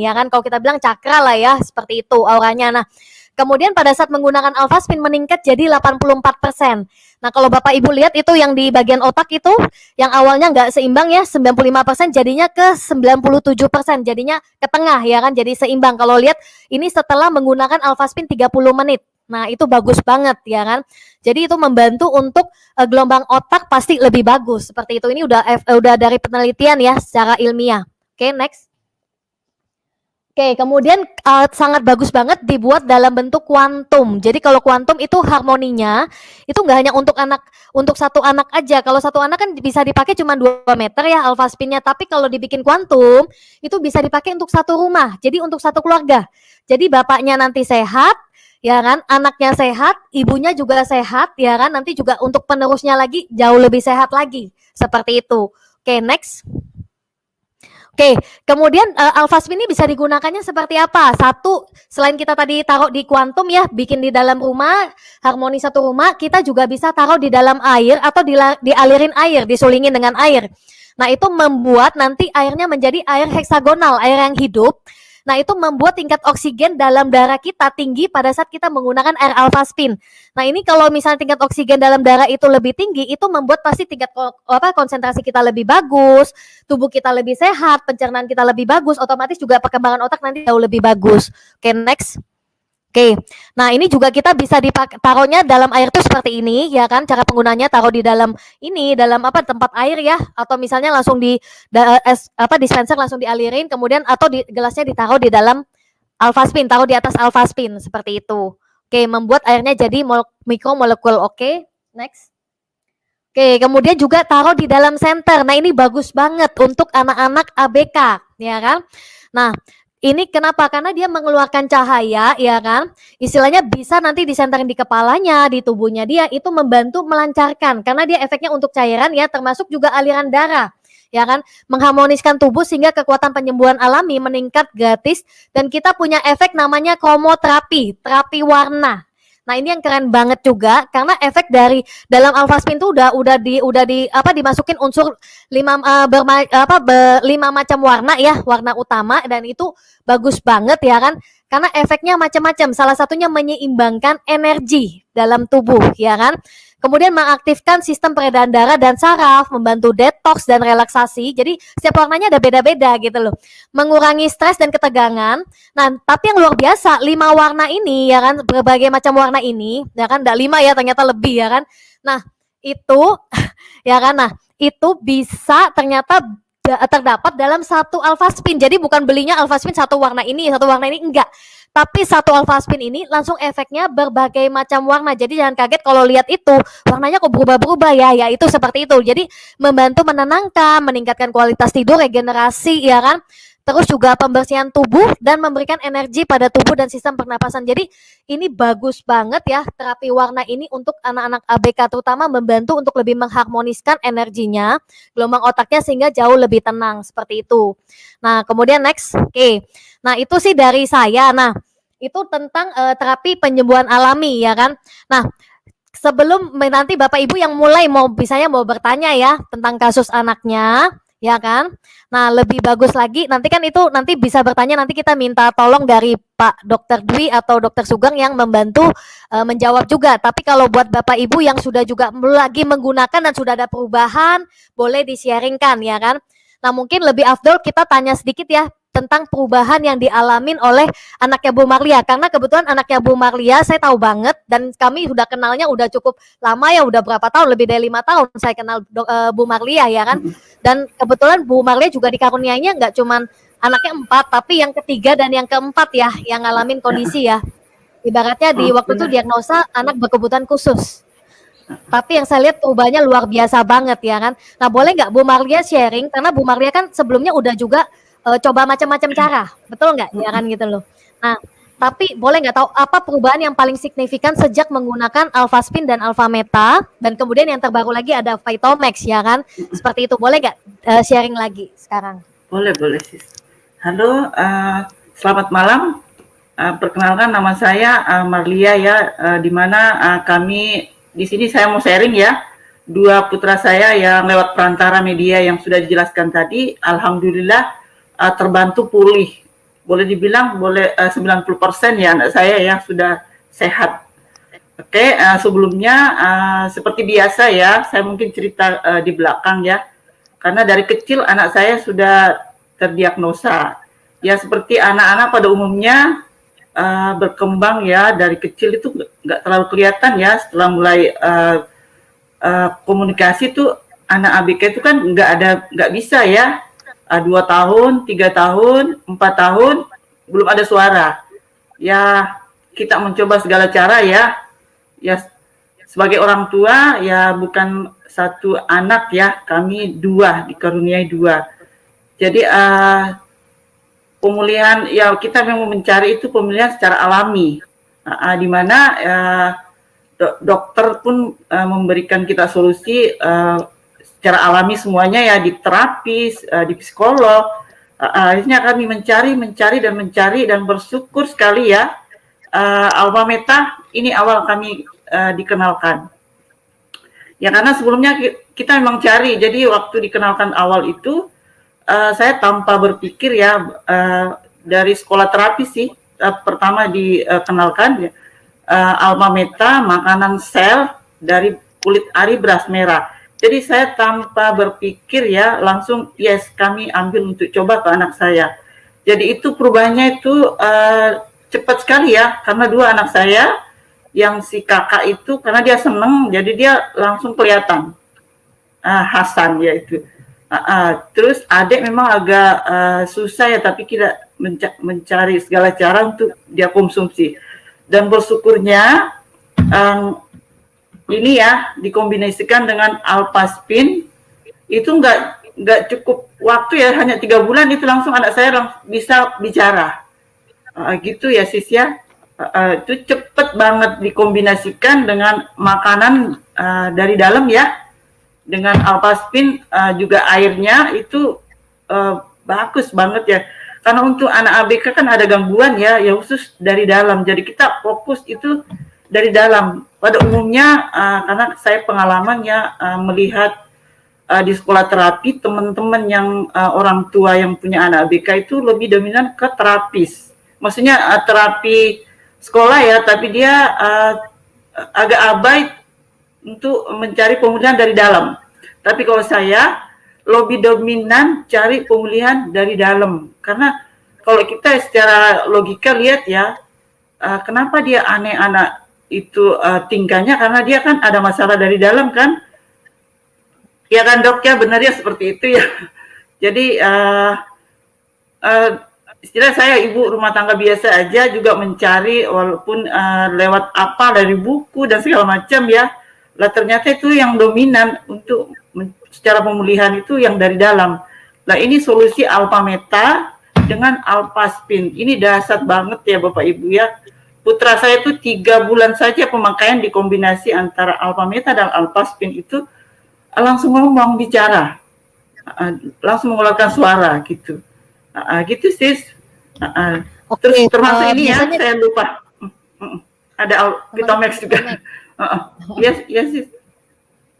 S1: ya kan. Kalau kita bilang cakra lah ya, seperti itu auranya. Nah, kemudian pada saat menggunakan Alpha Spin meningkat jadi 84%. Nah kalau Bapak Ibu lihat itu yang di bagian otak itu, yang awalnya nggak seimbang ya, 95% jadinya ke 97%, jadinya ke tengah ya kan, jadi seimbang. Kalau lihat ini setelah menggunakan Alpha Spin 30 menit. Nah itu bagus banget ya kan. Jadi itu membantu untuk gelombang otak pasti lebih bagus. Seperti itu, ini udah dari penelitian ya secara ilmiah. Oke, next. Oke, kemudian sangat bagus banget dibuat dalam bentuk kuantum. Jadi kalau kuantum itu harmoninya itu nggak hanya untuk satu anak aja. Kalau satu anak kan bisa dipakai cuma 2 meter ya alpha spin-nya, tapi kalau dibikin kuantum itu bisa dipakai untuk satu rumah. Jadi untuk satu keluarga. Jadi bapaknya nanti sehat, ya kan? Anaknya sehat, ibunya juga sehat, ya kan? Nanti juga untuk penerusnya lagi jauh lebih sehat lagi. Seperti itu. Oke, next. Oke, kemudian alpha spin ini bisa digunakannya seperti apa? Satu, selain kita tadi taruh di kuantum ya, bikin di dalam rumah, harmoni satu rumah, kita juga bisa taruh di dalam air atau dialirin air, disulingin dengan air. Nah, itu membuat nanti airnya menjadi air heksagonal, air yang hidup. Nah, itu membuat tingkat oksigen dalam darah kita tinggi pada saat kita menggunakan air alpha spin. Nah, ini kalau misalnya tingkat oksigen dalam darah itu lebih tinggi, itu membuat pasti tingkat konsentrasi kita lebih bagus, tubuh kita lebih sehat, pencernaan kita lebih bagus, otomatis juga perkembangan otak nanti jauh lebih bagus. Oke, next. Oke, nah ini juga kita bisa taruhnya dalam air tuh seperti ini, ya kan? Cara penggunanya taruh di dalam dalam tempat air ya, atau misalnya langsung dispenser langsung dialirin, kemudian atau gelasnya ditaruh di dalam alpha spin, taruh di atas alpha spin seperti itu. Oke, membuat airnya jadi mikromolekul. Oke, next. Oke, kemudian juga taruh di dalam senter. Nah, ini bagus banget untuk anak-anak ABK, ya kan? Nah, ini kenapa? Karena dia mengeluarkan cahaya, ya kan? Istilahnya bisa nanti disenterin di kepalanya, di tubuhnya dia, itu membantu melancarkan. Karena dia efeknya untuk cairan ya, termasuk juga aliran darah. Ya kan, mengharmoniskan tubuh sehingga kekuatan penyembuhan alami meningkat gratis, dan kita punya efek namanya kromoterapi, terapi warna. Nah, ini yang keren banget juga karena efek dari dalam alpha spin tuh dimasukin unsur 5 macam warna ya, warna utama, dan itu bagus banget ya kan. Karena efeknya macam-macam. Salah satunya menyeimbangkan energi dalam tubuh ya kan. Kemudian mengaktifkan sistem peredaran darah dan saraf, membantu detox dan relaksasi. Jadi setiap warnanya ada beda-beda gitu loh. Mengurangi stres dan ketegangan. Nah, tapi yang luar biasa, 5 warna ini ya kan, berbagai macam warna ini, ya kan, enggak 5 ya, ternyata lebih ya kan. Nah, itu ya kan, nah, itu bisa ternyata terdapat dalam satu alpha spin. Jadi bukan belinya alpha spin satu warna ini enggak. Tapi satu alpha spin ini langsung efeknya berbagai macam warna. Jadi jangan kaget kalau lihat itu warnanya kok berubah-berubah ya. Ya itu seperti itu. Jadi membantu menenangkan, meningkatkan kualitas tidur, regenerasi ya kan. Terus juga pembersihan tubuh dan memberikan energi pada tubuh dan sistem pernapasan. Jadi ini bagus banget ya terapi warna ini untuk anak-anak ABK, terutama membantu untuk lebih mengharmoniskan energinya, gelombang otaknya sehingga jauh lebih tenang seperti itu. Nah, kemudian next. Oke. Nah, itu sih dari saya. Nah, itu tentang terapi penyembuhan alami ya kan. Nah, sebelum nanti Bapak Ibu yang mulai mau bertanya ya tentang kasus anaknya, ya kan? Nah, lebih bagus lagi nanti kan itu nanti bisa bertanya, nanti kita minta tolong dari Pak Dr. Dwi atau Dr. Sugeng yang membantu menjawab juga. Tapi kalau buat Bapak Ibu yang sudah juga lagi menggunakan dan sudah ada perubahan, boleh di-sharingkan ya kan? Nah, mungkin lebih afdol kita tanya sedikit ya tentang perubahan yang dialamin oleh anaknya Bu Marlia, karena kebetulan anaknya Bu Marlia saya tahu banget dan kami sudah kenalnya udah cukup lama ya, udah berapa tahun, lebih dari 5 tahun saya kenal Bu Marlia ya kan. Dan kebetulan Bu Marlia juga dikaruniainya nggak cuman anaknya 4, tapi yang ketiga dan yang keempat ya yang ngalamin kondisi ya. Ibaratnya di waktu itu diagnosa anak berkebutuhan khusus. Tapi yang saya lihat perubahannya luar biasa banget ya kan. Nah, boleh nggak Bu Marlia sharing, karena Bu Marlia kan sebelumnya udah juga coba macam-macam cara, betul nggak? Ya kan gitu loh. Nah, tapi boleh nggak tahu apa perubahan yang paling signifikan sejak menggunakan alpha spin dan alpha meta, dan kemudian yang terbaru lagi ada Vitomax ya kan? Seperti itu, boleh nggak sharing lagi sekarang?
S4: Boleh sis. Halo, selamat malam. Perkenalkan nama saya Marlia ya, di mana kami di sini saya mau sharing ya. 2 putra saya yang lewat perantara media yang sudah dijelaskan tadi, alhamdulillah terbantu pulih. Boleh dibilang 90% ya anak saya yang sudah sehat. Oke, sebelumnya seperti biasa ya, saya mungkin cerita di belakang ya. Karena dari kecil anak saya sudah terdiagnosa. Ya seperti anak-anak pada umumnya berkembang ya, dari kecil itu nggak terlalu kelihatan ya. Setelah mulai komunikasi tuh anak ABK itu kan nggak bisa ya. 2 tahun, 3 tahun, 4 tahun belum ada suara. Ya kita mencoba segala cara ya. Ya sebagai orang tua ya bukan satu anak ya, kami dua, dikaruniai dua. Jadi pemulihan ya kita memang mencari itu pemulihan secara alami, di mana dokter pun memberikan kita solusi secara alami semuanya ya, di terapis, di psikolog. Akhirnya kami mencari dan bersyukur sekali ya, Alpha Meta ini awal kami dikenalkan. Ya karena sebelumnya kita memang cari, jadi waktu dikenalkan awal itu saya tanpa berpikir ya, dari sekolah terapi sih pertama dikenalkan ya, Alpha Meta makanan sel dari kulit ari beras merah. Jadi saya tanpa berpikir ya langsung yes kami ambil untuk coba ke anak saya. Jadi itu perubahannya itu cepat sekali ya, karena dua anak saya yang si kakak itu karena dia seneng jadi dia langsung kelihatan Hasan ya itu. Terus adik memang agak susah ya, tapi kita mencari segala cara untuk dia konsumsi. Dan bersyukurnya ini ya dikombinasikan dengan Alpaspin, itu nggak cukup waktu ya, hanya 3 bulan itu langsung anak saya bisa bicara. Gitu ya sis ya. Itu cepet banget dikombinasikan dengan makanan dari dalam ya. Dengan Alpaspin juga airnya itu bagus banget ya. Karena untuk anak ABK kan ada gangguan ya khusus dari dalam. Jadi kita fokus itu dari dalam. Pada umumnya karena saya pengalaman ya melihat di sekolah terapi teman-teman yang orang tua yang punya anak ABK itu lebih dominan ke terapis. Maksudnya terapi sekolah ya, tapi dia agak abai untuk mencari pemulihan dari dalam. Tapi kalau saya lebih dominan cari pemulihan dari dalam. Karena kalau kita secara logika lihat ya, kenapa dia aneh anak itu tingkahnya, karena dia kan ada masalah dari dalam kan. Ya kan dok ya, benar ya seperti itu ya. Jadi istilah saya ibu rumah tangga biasa aja juga mencari walaupun lewat apa dari buku dan segala macam ya. Lah ternyata itu yang dominan untuk secara pemulihan itu yang dari dalam. Nah ini solusi Alpha Meta dengan Alpaspin. Ini dahsyat banget ya Bapak Ibu ya. Putra saya itu 3 bulan saja pemakaian dikombinasi antara Alpha Meta dan Alpaspin itu langsung ngomong, bicara, langsung mengeluarkan suara gitu. Gitu sis. Terus termasuk ini ya, saya lupa. Ada Vitomax juga. Yes.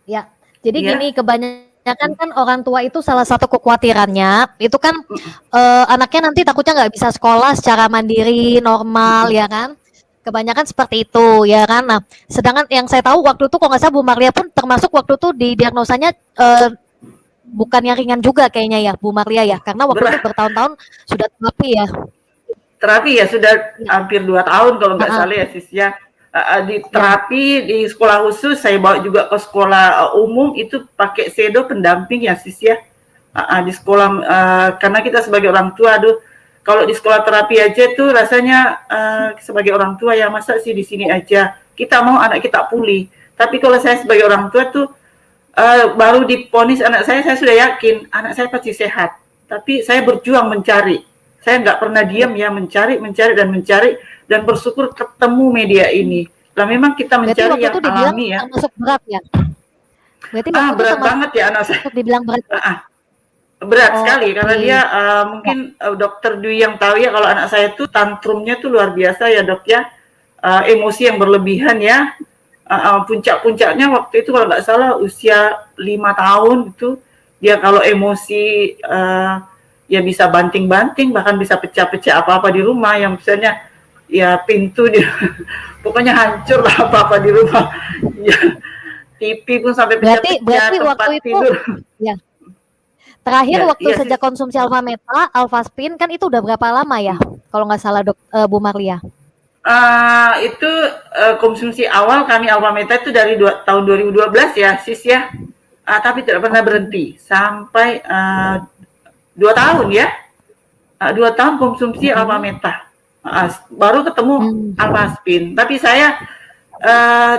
S1: Ya, jadi gini, kebanyakan kan orang tua itu salah satu kekhawatirannya itu kan anaknya nanti takutnya nggak bisa sekolah secara mandiri normal ya kan. Kebanyakan seperti itu ya kan. Nah, sedangkan yang saya tahu waktu itu kalau nggak salah Bu Marlia pun termasuk waktu itu di diagnosanya bukan yang ringan juga kayaknya ya Bu Marlia ya, karena waktu itu bertahun-tahun sudah terapi ya.
S4: Terapi ya sudah hampir 2 tahun kalau nggak salah ya sis ya. Di terapi di sekolah khusus, saya bawa juga ke sekolah umum itu pakai sedo pendamping ya sis ya. Di sekolah karena kita sebagai orang tua, kalau di sekolah terapi aja tuh rasanya sebagai orang tua ya masa sih di sini aja. Kita mau anak kita pulih. Tapi kalau saya sebagai orang tua tuh baru diponis anak saya sudah yakin anak saya pasti sehat. Tapi saya berjuang mencari. Saya nggak pernah diam ya, mencari dan bersyukur ketemu media ini. Lah memang kita mencari yang alami ya.
S1: Termasuk berat ya. Berarti
S4: berat banget ya anak saya.
S1: Dibilang berat.
S4: Berat sekali karena dia mungkin dokter Dwi yang tahu ya, kalau anak saya tuh tantrumnya tuh luar biasa ya dok ya. Emosi yang berlebihan ya. Puncak-puncaknya waktu itu kalau nggak salah usia 5 tahun itu dia kalau emosi ya bisa banting-banting, bahkan bisa pecah-pecah apa-apa di rumah, yang misalnya ya pintu dia pokoknya hancur lah apa-apa di rumah ya, TV pun sampai pecah-pecah,
S1: berarti
S4: tempat
S1: waktu
S4: tidur
S1: ya. Terakhir waktu sejak konsumsi Alpha Meta, Alpaspin kan itu udah berapa lama ya kalau nggak salah Bu Marlia?
S4: Itu konsumsi awal kami Alpha Meta itu dari tahun 2012 ya sis ya, tapi tidak pernah berhenti sampai 2 tahun ya. 2 tahun konsumsi alpha meta. Baru ketemu alpha spin. Tapi saya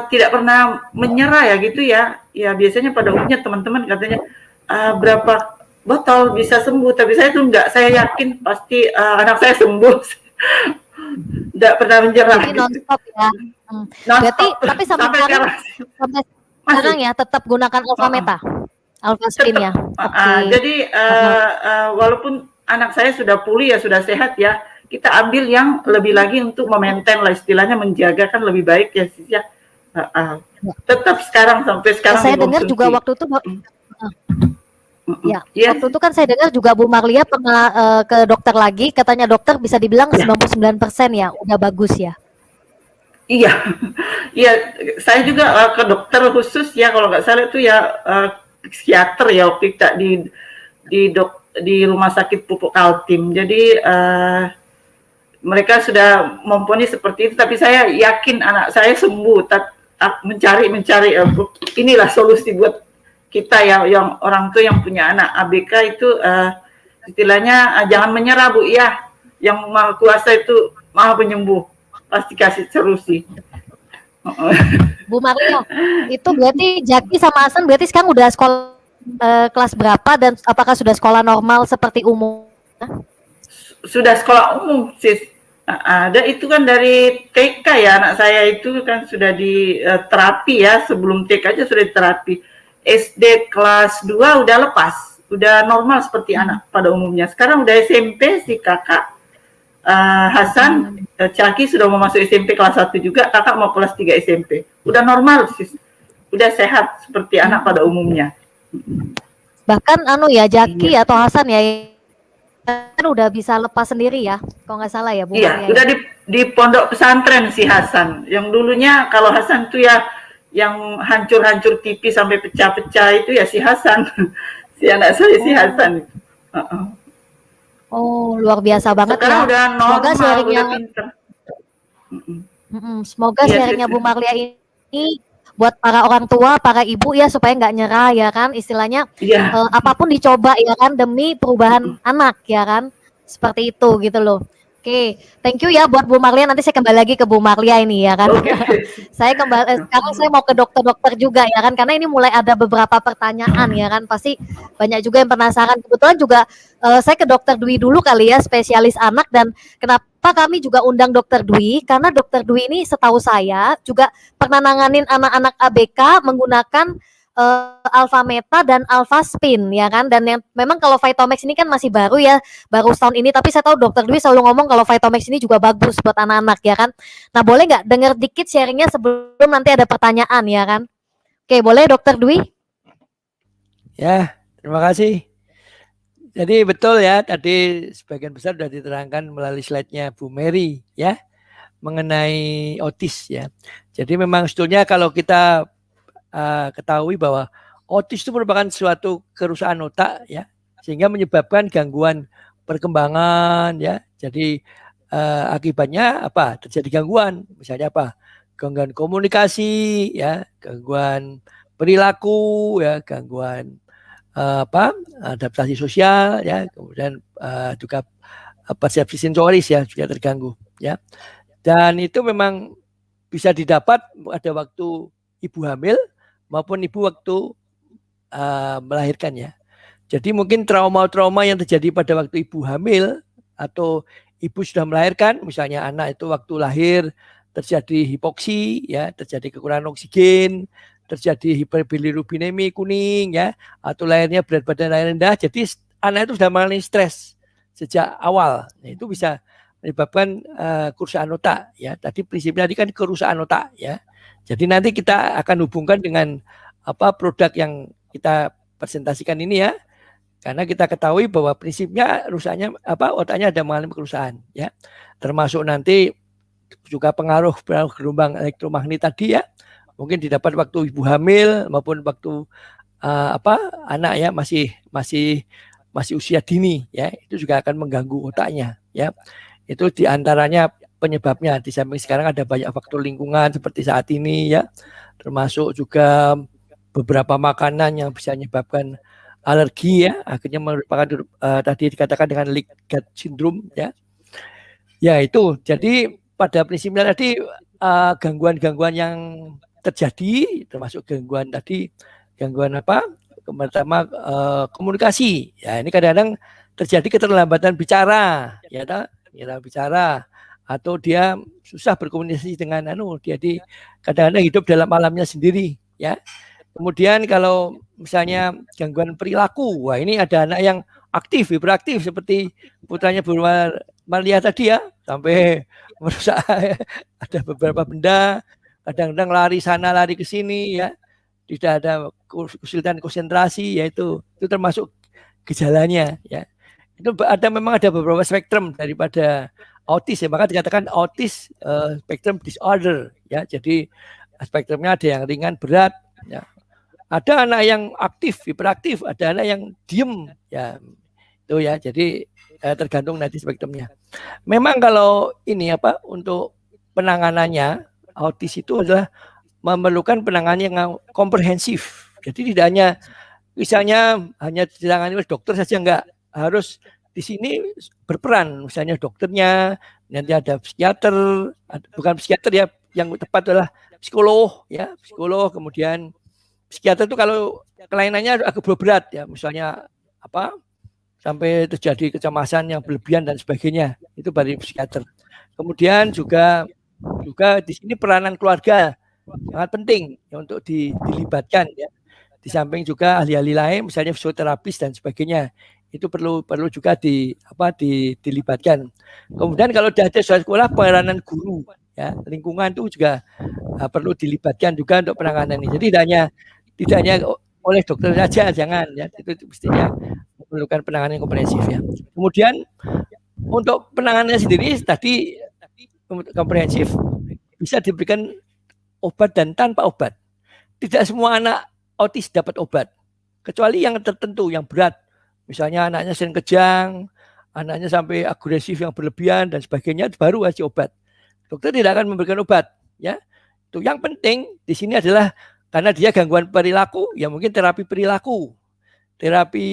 S4: tidak pernah menyerah ya gitu ya. Ya biasanya pada umumnya teman-teman katanya berapa botol bisa sembuh. Tapi saya tuh enggak. Saya yakin pasti anak saya sembuh. Tidak pernah menyerah.
S1: Jadi non-stop ya. Berarti tapi sampai sekarang ya tetap gunakan alpha meta, alpha spin ya.
S4: Jadi walaupun anak saya sudah pulih ya, sudah sehat ya, kita ambil yang lebih lagi untuk memaintain lah, istilahnya menjaga kan lebih baik ya sis ya. Tetap sampai sekarang
S1: saya dengar juga waktu itu ya, waktu itu kan saya dengar juga Bu Marlia pernah ke dokter lagi, katanya dokter bisa dibilang 99% ya, udah bagus ya.
S4: Iya, iya. Saya juga ke dokter khusus ya, kalau nggak salah itu ya psikiater ya waktu itu di rumah sakit Pupuk Kaltim. Jadi mereka sudah mempunyai seperti itu, tapi saya yakin anak saya sembuh. Mencari inilah solusi buat kita ya, yang orang tua yang punya anak ABK itu istilahnya jangan menyerah Bu ya. Yang Maha Kuasa itu Maha Penyembuh. Pasti kasih solusi.
S1: Bu Marlia, itu berarti Jaki sama Hasan berarti sekarang udah sekolah kelas berapa dan apakah sudah sekolah normal seperti umum?
S4: Sudah sekolah umum, sis. Ada itu kan dari TK ya, anak saya itu kan sudah di terapi ya, sebelum TK aja sudah di terapi. SD kelas 2 udah lepas, udah normal seperti anak pada umumnya. Sekarang udah SMP si kakak Hasan, Caki sudah mau masuk SMP kelas 1 juga, kakak mau kelas 3 SMP. Udah normal sis, udah sehat seperti anak pada umumnya.
S1: Bahkan Jaki atau Hasan ya kan udah bisa lepas sendiri ya, kalau nggak salah ya Bu.
S4: Iya, udah di pondok pesantren si Hasan. Yang dulunya kalau Hasan tuh ya yang hancur-hancur tipis sampai pecah-pecah itu ya si Hasan, si anak saya si Hasan.
S1: Oh, luar biasa banget.
S4: Sekarang
S1: ya.
S4: Udah normal,
S1: semoga sharingnya, semoga sharingnya Bu Marlia ini buat para orang tua, para ibu ya supaya nggak nyerah ya kan, istilahnya apapun dicoba ya kan demi perubahan anak ya kan, seperti itu gitu loh. Oke, thank you ya buat Bu Marlia. Nanti saya kembali lagi ke Bu Marlia ini ya kan. Saya kembali sekarang saya mau ke dokter-dokter juga ya kan, karena ini mulai ada beberapa pertanyaan ya kan. Pasti banyak juga yang penasaran. Kebetulan juga saya ke Dokter Dwi dulu kali ya, spesialis anak. Dan kenapa kami juga undang Dokter Dwi? Karena Dokter Dwi ini setahu saya juga pernah nanganin anak-anak ABK menggunakan alpha meta dan alpha spin ya kan, dan yang memang kalau Vitomax ini kan masih baru ya, baru setahun ini, tapi saya tahu Dokter Dwi selalu ngomong kalau Vitomax ini juga bagus buat anak-anak ya kan. Nah boleh nggak dengar dikit sharingnya sebelum nanti ada pertanyaan ya kan? Oke boleh Dokter Dwi?
S2: Ya terima kasih. Jadi betul ya, tadi sebagian besar sudah diterangkan melalui slide-nya Bu Mary ya, mengenai otis ya. Jadi memang sebetulnya kalau kita ketahui bahwa otis itu merupakan suatu kerusakan otak ya, sehingga menyebabkan gangguan perkembangan ya. Jadi akibatnya apa? Terjadi gangguan, misalnya apa? Gangguan komunikasi ya, gangguan perilaku ya, gangguan adaptasi sosial ya, kemudian juga persepsi sensoris ya juga terganggu ya. Dan itu memang bisa didapat pada waktu ibu hamil maupun ibu waktu melahirkan ya. Jadi mungkin trauma-trauma yang terjadi pada waktu ibu hamil atau ibu sudah melahirkan, misalnya anak itu waktu lahir terjadi hipoksi ya, terjadi kekurangan oksigen, terjadi hiperbilirubinemia kuning ya, atau lahirnya berat badan lahir rendah, jadi anak itu sudah mengalami stres sejak awal. Nah, itu bisa menyebabkan kerusakan otak ya. Tadi prinsipnya tadi kan kerusakan otak ya. Jadi nanti kita akan hubungkan dengan produk yang kita presentasikan ini ya. Karena kita ketahui bahwa prinsipnya rusaknya otaknya ada mengalami kerusakan ya. Termasuk nanti juga pengaruh gelombang elektromagnet tadi ya. Mungkin didapat waktu ibu hamil maupun waktu anak ya masih usia dini ya. Itu juga akan mengganggu otaknya ya. Itu diantaranya penyebabnya. Di samping sekarang ada banyak faktor lingkungan seperti saat ini ya, termasuk juga beberapa makanan yang bisa menyebabkan alergi ya, akhirnya merupakan tadi dikatakan dengan leak gut syndrome ya. Ya itu, jadi pada prinsipnya tadi gangguan-gangguan yang terjadi termasuk gangguan tadi, gangguan apa? Pertama komunikasi. Ya ini kadang-kadang terjadi keterlambatan bicara, ya bicara atau dia susah berkomunikasi dengan jadi kadang-kadang hidup dalam alamnya sendiri, ya. Kemudian kalau misalnya gangguan perilaku, wah ini ada anak yang aktif, hiperaktif seperti putranya Bu Malia tadi ya, sampai merusak ada beberapa benda, kadang-kadang lari sana lari ke sini ya, tidak ada kesulitan konsentrasi, yaitu itu termasuk gejalanya ya. Itu memang ada beberapa spektrum daripada autis ya, maka dikatakan autis spectrum disorder ya. Jadi spektrumnya ada yang ringan, berat ya. Ada anak yang aktif, hiperaktif, ada anak yang diem ya. Itu ya. Jadi tergantung nanti spektrumnya. Memang kalau ini untuk penanganannya autis itu adalah memerlukan penanganan yang komprehensif. Jadi tidak hanya misalnya hanya ditangani oleh dokter saja, enggak, harus di sini berperan misalnya dokternya, nanti ada psikiater, bukan psikiater ya, yang tepat adalah psikolog ya, psikolog, kemudian psikiater itu kalau kelainannya agak berat ya, misalnya sampai terjadi kecemasan yang berlebihan dan sebagainya, itu dari psikiater. Kemudian juga di sini peranan keluarga sangat penting ya, untuk dilibatkan ya. Di samping juga ahli-ahli lain, misalnya fisioterapis dan sebagainya, itu perlu juga dilibatkan. Kemudian kalau sudah ada sekolah, peranan guru ya, lingkungan itu juga perlu dilibatkan juga untuk penanganan ini. Jadi tidak hanya oleh dokter saja, jangan ya, itu mestinya memerlukan penanganan yang komprehensif ya. Kemudian untuk penanganannya sendiri tadi komprehensif bisa diberikan obat dan tanpa obat. Tidak semua anak autis dapat obat, kecuali yang tertentu, yang berat. Misalnya anaknya sering kejang, anaknya sampai agresif yang berlebihan dan sebagainya, baru kasih obat. Dokter tidak akan memberikan obat, ya. Itu yang penting di sini adalah karena dia gangguan perilaku, ya mungkin terapi perilaku. Terapi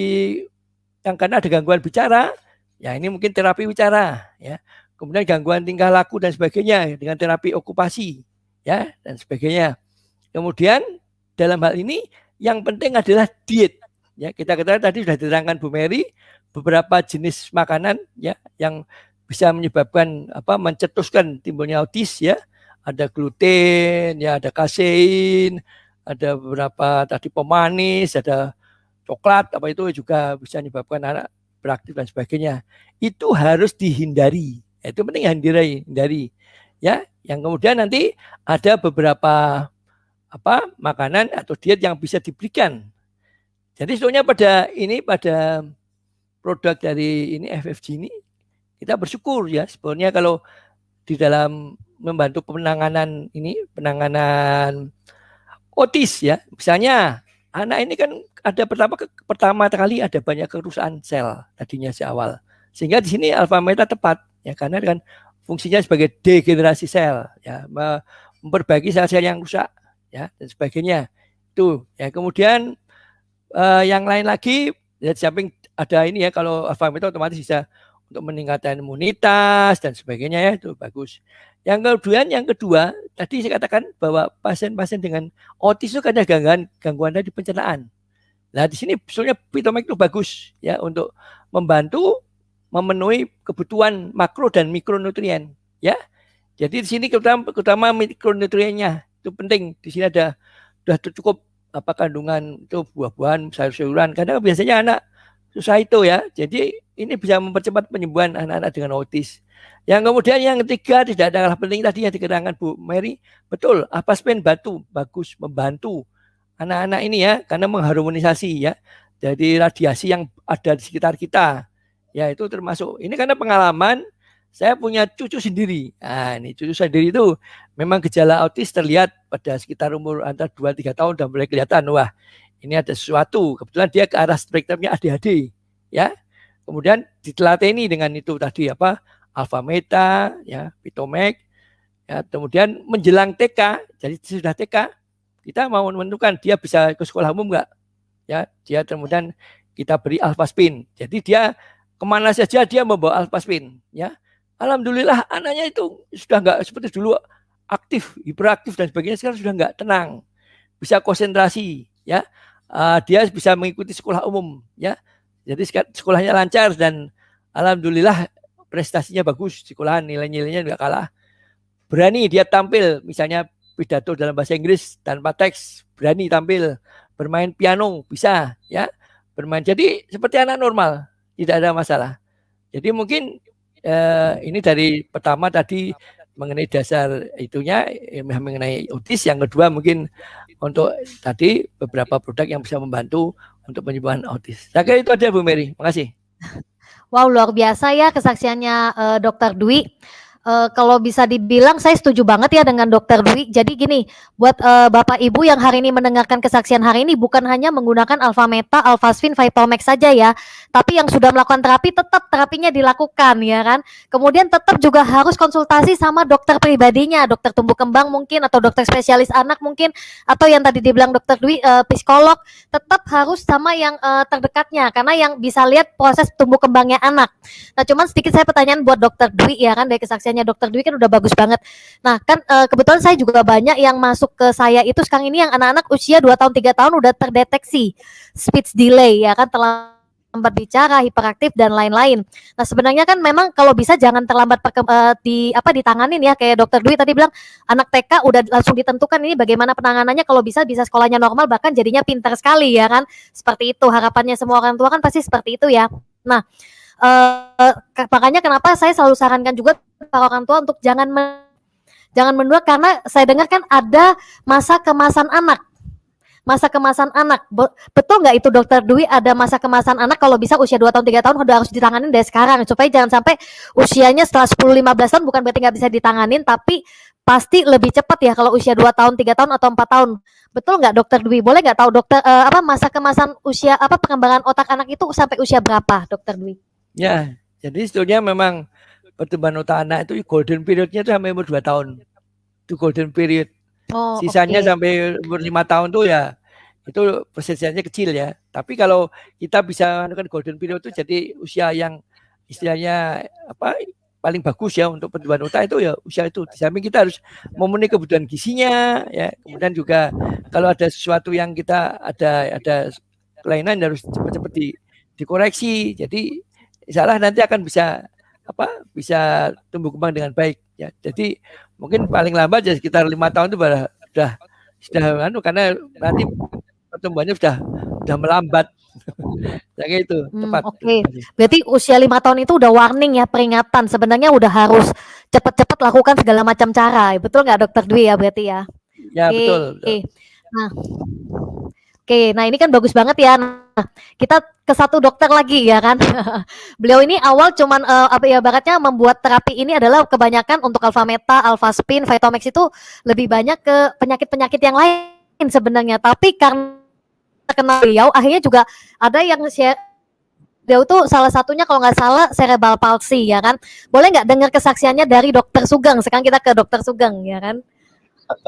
S2: yang karena ada gangguan bicara, ya ini mungkin terapi bicara, ya. Kemudian gangguan tingkah laku dan sebagainya dengan terapi okupasi, ya, dan sebagainya. Kemudian dalam hal ini yang penting adalah diet. Ya, kita katakan tadi sudah diterangkan Bu Mary beberapa jenis makanan ya yang bisa menyebabkan mencetuskan timbulnya autis ya. Ada gluten, ya ada kasein, ada beberapa tadi pemanis, ada coklat, itu juga bisa menyebabkan anak beraktif dan sebagainya. Itu harus dihindari. Itu penting hindari. Ya, yang kemudian nanti ada beberapa makanan atau diet yang bisa diberikan. Jadi sebetulnya pada produk dari ini FFG ini kita bersyukur ya, sebetulnya kalau di dalam membantu penanganan autis ya. Misalnya anak ini kan ada pertama kali ada banyak kerusakan sel tadinya awal. Sehingga di sini alfa meta tepat ya, karena kan fungsinya sebagai degenerasi sel ya, memperbaiki sel-sel yang rusak ya dan sebagainya. Itu ya. Kemudian yang lain lagi ya, di samping ada ini ya, kalau alfa meta otomatis bisa untuk meningkatkan imunitas dan sebagainya ya, itu bagus. Yang kedua tadi saya katakan bahwa pasien-pasien dengan autis itu ada gangguan dari pencernaan. Nah di sini sebetulnya Pitomek itu bagus ya untuk membantu memenuhi kebutuhan makro dan mikronutrien ya. Jadi di sini terutama mikronutriennya itu penting. Di sini sudah cukup kandungan itu buah-buahan, sayur-sayuran. Karena biasanya anak susah itu ya. Jadi ini bisa mempercepat penyembuhan anak-anak dengan autis. Yang kemudian yang ketiga tidak ada kalah penting tadi yang diketerangkan Bu Mary. Betul, Avaspen bagus membantu anak-anak ini ya, karena mengharmonisasi ya. Jadi radiasi yang ada di sekitar kita. Ya itu termasuk. Ini karena pengalaman saya punya cucu sendiri. Nah, ini cucu sendiri itu memang gejala autis terlihat pada sekitar umur antara 2-3 tahun dan mulai kelihatan, wah ini ada sesuatu. Kebetulan dia ke arah spektrumnya ADHD ya. Kemudian ditelateni dengan itu tadi alfa meta ya, Pitomek ya. Kemudian menjelang TK, jadi sudah TK kita mau menentukan dia bisa ke sekolah umum enggak ya. Dia kemudian kita beri alfaspin. Jadi dia kemana saja dia membawa alfaspin, ya. Alhamdulillah anaknya itu sudah nggak seperti dulu aktif, hiperaktif dan sebagainya, sekarang sudah nggak tenang, bisa konsentrasi, ya. Dia bisa mengikuti sekolah umum, ya. Jadi sekolahnya lancar dan alhamdulillah prestasinya bagus, sekolahan nilai-nilainya nggak kalah. Berani dia tampil, misalnya pidato dalam bahasa Inggris tanpa teks, berani tampil, bermain piano bisa, ya, bermain. Jadi seperti anak normal, tidak ada masalah. Jadi mungkin ini dari pertama tadi mengenai dasar itunya, mengenai autis. Yang kedua mungkin untuk tadi beberapa produk yang bisa membantu untuk penyembuhan autis. Saya kira itu aja Bu Mary. Makasih.
S1: Wow, luar biasa ya kesaksiannya Dokter Dwi. Kalau bisa dibilang saya setuju banget ya dengan Dokter Dwi. Jadi gini, buat Bapak Ibu yang hari ini mendengarkan kesaksian hari ini, bukan hanya menggunakan Alpha Meta, Alphaspin, Vitomax saja ya, tapi yang sudah melakukan terapi tetap terapinya dilakukan ya kan. Kemudian tetap juga harus konsultasi sama dokter pribadinya, dokter tumbuh kembang mungkin, atau dokter spesialis anak mungkin, atau yang tadi dibilang Dokter Dwi psikolog. Tetap harus sama yang terdekatnya, karena yang bisa lihat proses tumbuh kembangnya anak. Nah, cuman sedikit saya pertanyaan buat Dokter Dwi ya kan, dari kesaksiannya Dokter Dwi kan udah bagus banget. Nah, kan kebetulan saya juga banyak yang masuk ke saya itu sekarang ini yang anak-anak usia 2 tahun 3 tahun udah terdeteksi speech delay ya kan, terlambat bicara, hiperaktif dan lain-lain. Nah, sebenarnya kan memang kalau bisa jangan terlambat ditanganin ya, kayak Dokter Dwi tadi bilang anak TK udah langsung ditentukan ini bagaimana penanganannya, kalau bisa sekolahnya normal bahkan jadinya pintar sekali ya kan. Seperti itu harapannya semua orang tua kan, pasti seperti itu ya. Nah, makanya kenapa saya selalu sarankan juga para orang tua untuk jangan menunda, karena saya dengar kan ada masa kemasan anak. Masa kemasan anak, betul nggak itu Dokter Dwi, ada masa kemasan anak kalau bisa usia 2 tahun 3 tahun udah harus ditanganin dari sekarang, supaya jangan sampai usianya setelah 10-15 tahun bukan berarti nggak bisa ditanganin, tapi pasti lebih cepat ya kalau usia 2 tahun 3 tahun atau 4 tahun. Betul nggak Dokter Dwi? Boleh nggak tahu dokter masa kemasan usia perkembangan otak anak itu sampai usia berapa Dokter Dwi?
S2: Ya, jadi sebetulnya memang pertumbuhan otak anak itu golden periodnya itu sampai umur 2 tahun. Itu golden period.
S1: Oh,
S2: Sisanya
S1: okay.
S2: sampai umur 5 tahun tuh ya itu persentase kecil ya. Tapi kalau kita bisa menemukan golden period itu jadi usia yang istilahnya paling bagus ya untuk pertumbuhan otak itu ya usia itu. Di samping kita harus memenuhi kebutuhan gizinya ya. Kemudian juga kalau ada sesuatu yang kita ada kelainan harus cepat-cepat dikoreksi. Jadi insyaallah nanti akan bisa tumbuh kembang dengan baik ya. Jadi mungkin paling lambat ya sekitar 5 tahun itu sudah karena nanti pertumbuhannya sudah melambat. Kayak itu tepat.
S1: Oke. Berarti usia 5 tahun itu udah warning ya, peringatan. Sebenarnya udah harus cepat-cepat lakukan segala macam cara. Betul nggak Dokter Dwi ya berarti ya?
S2: Ya, betul.
S1: Nah ini kan bagus banget ya. Nah, kita ke satu dokter lagi ya kan. Beliau ini awal cuman baratnya membuat terapi ini adalah kebanyakan untuk Alpha Meta, Alphaspin, Vitomax itu lebih banyak ke penyakit-penyakit yang lain sebenarnya. Tapi karena kenal beliau, akhirnya juga ada yang share. Beliau tuh salah satunya kalau nggak salah cerebral palsy ya kan. Boleh nggak dengar kesaksiannya dari Dokter Sugeng? Sekarang kita ke Dokter Sugeng ya kan.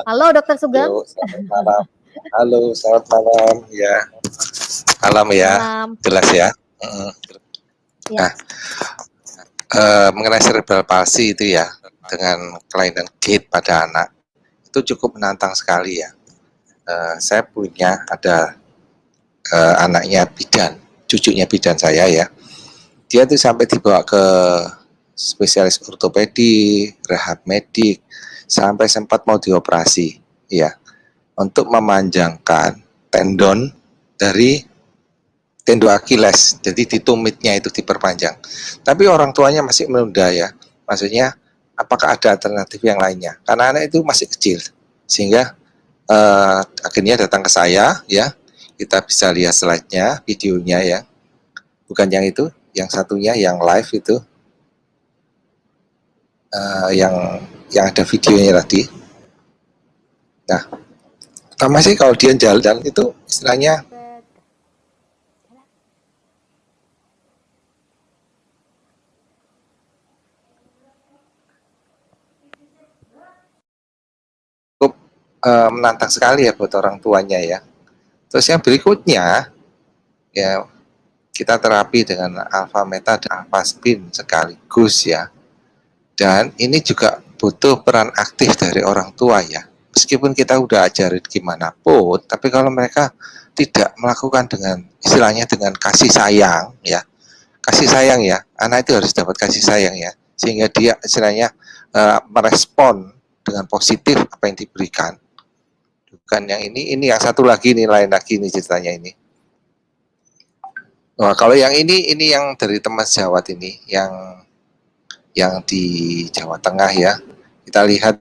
S1: Halo Dokter Sugeng.
S3: Selamat malam. Halo, selamat malam ya. Malam ya.
S1: Malam.
S3: Jelas ya.
S1: Ya.
S3: Nah, mengenai cerebral palsy itu ya, dengan kelainan gait pada anak itu cukup menantang sekali ya. Saya punya ada anaknya bidan, cucunya bidan saya ya. Dia tuh sampai dibawa ke spesialis ortopedi, rehab medik, sampai sempat mau dioperasi ya, untuk memanjangkan tendon dari tendon Achilles, jadi di tumitnya itu diperpanjang. Tapi orang tuanya masih menunda ya, maksudnya apakah ada alternatif yang lainnya, karena anak itu masih kecil, sehingga akhirnya datang ke saya ya. Kita bisa lihat slide-nya, videonya ya, bukan yang itu, yang satunya yang live itu, yang ada videonya tadi. Nah, pertama sih kalau dia jalan itu istilahnya cukup menantang sekali ya buat orang tuanya ya. Terus yang berikutnya ya, kita terapi dengan alfa meta dan alfa spin sekaligus ya. Dan ini juga butuh peran aktif dari orang tua ya. Meskipun kita udah ajarin gimana pun, tapi kalau mereka tidak melakukan dengan istilahnya dengan kasih sayang ya. Kasih sayang ya, anak itu harus dapat kasih sayang ya. Sehingga dia istilahnya merespon dengan positif apa yang diberikan. Bukan yang ini yang satu lagi nih, lain lagi nih ceritanya ini. Wah, kalau yang ini yang dari teman sejawat ini, yang di Jawa Tengah ya. Kita lihat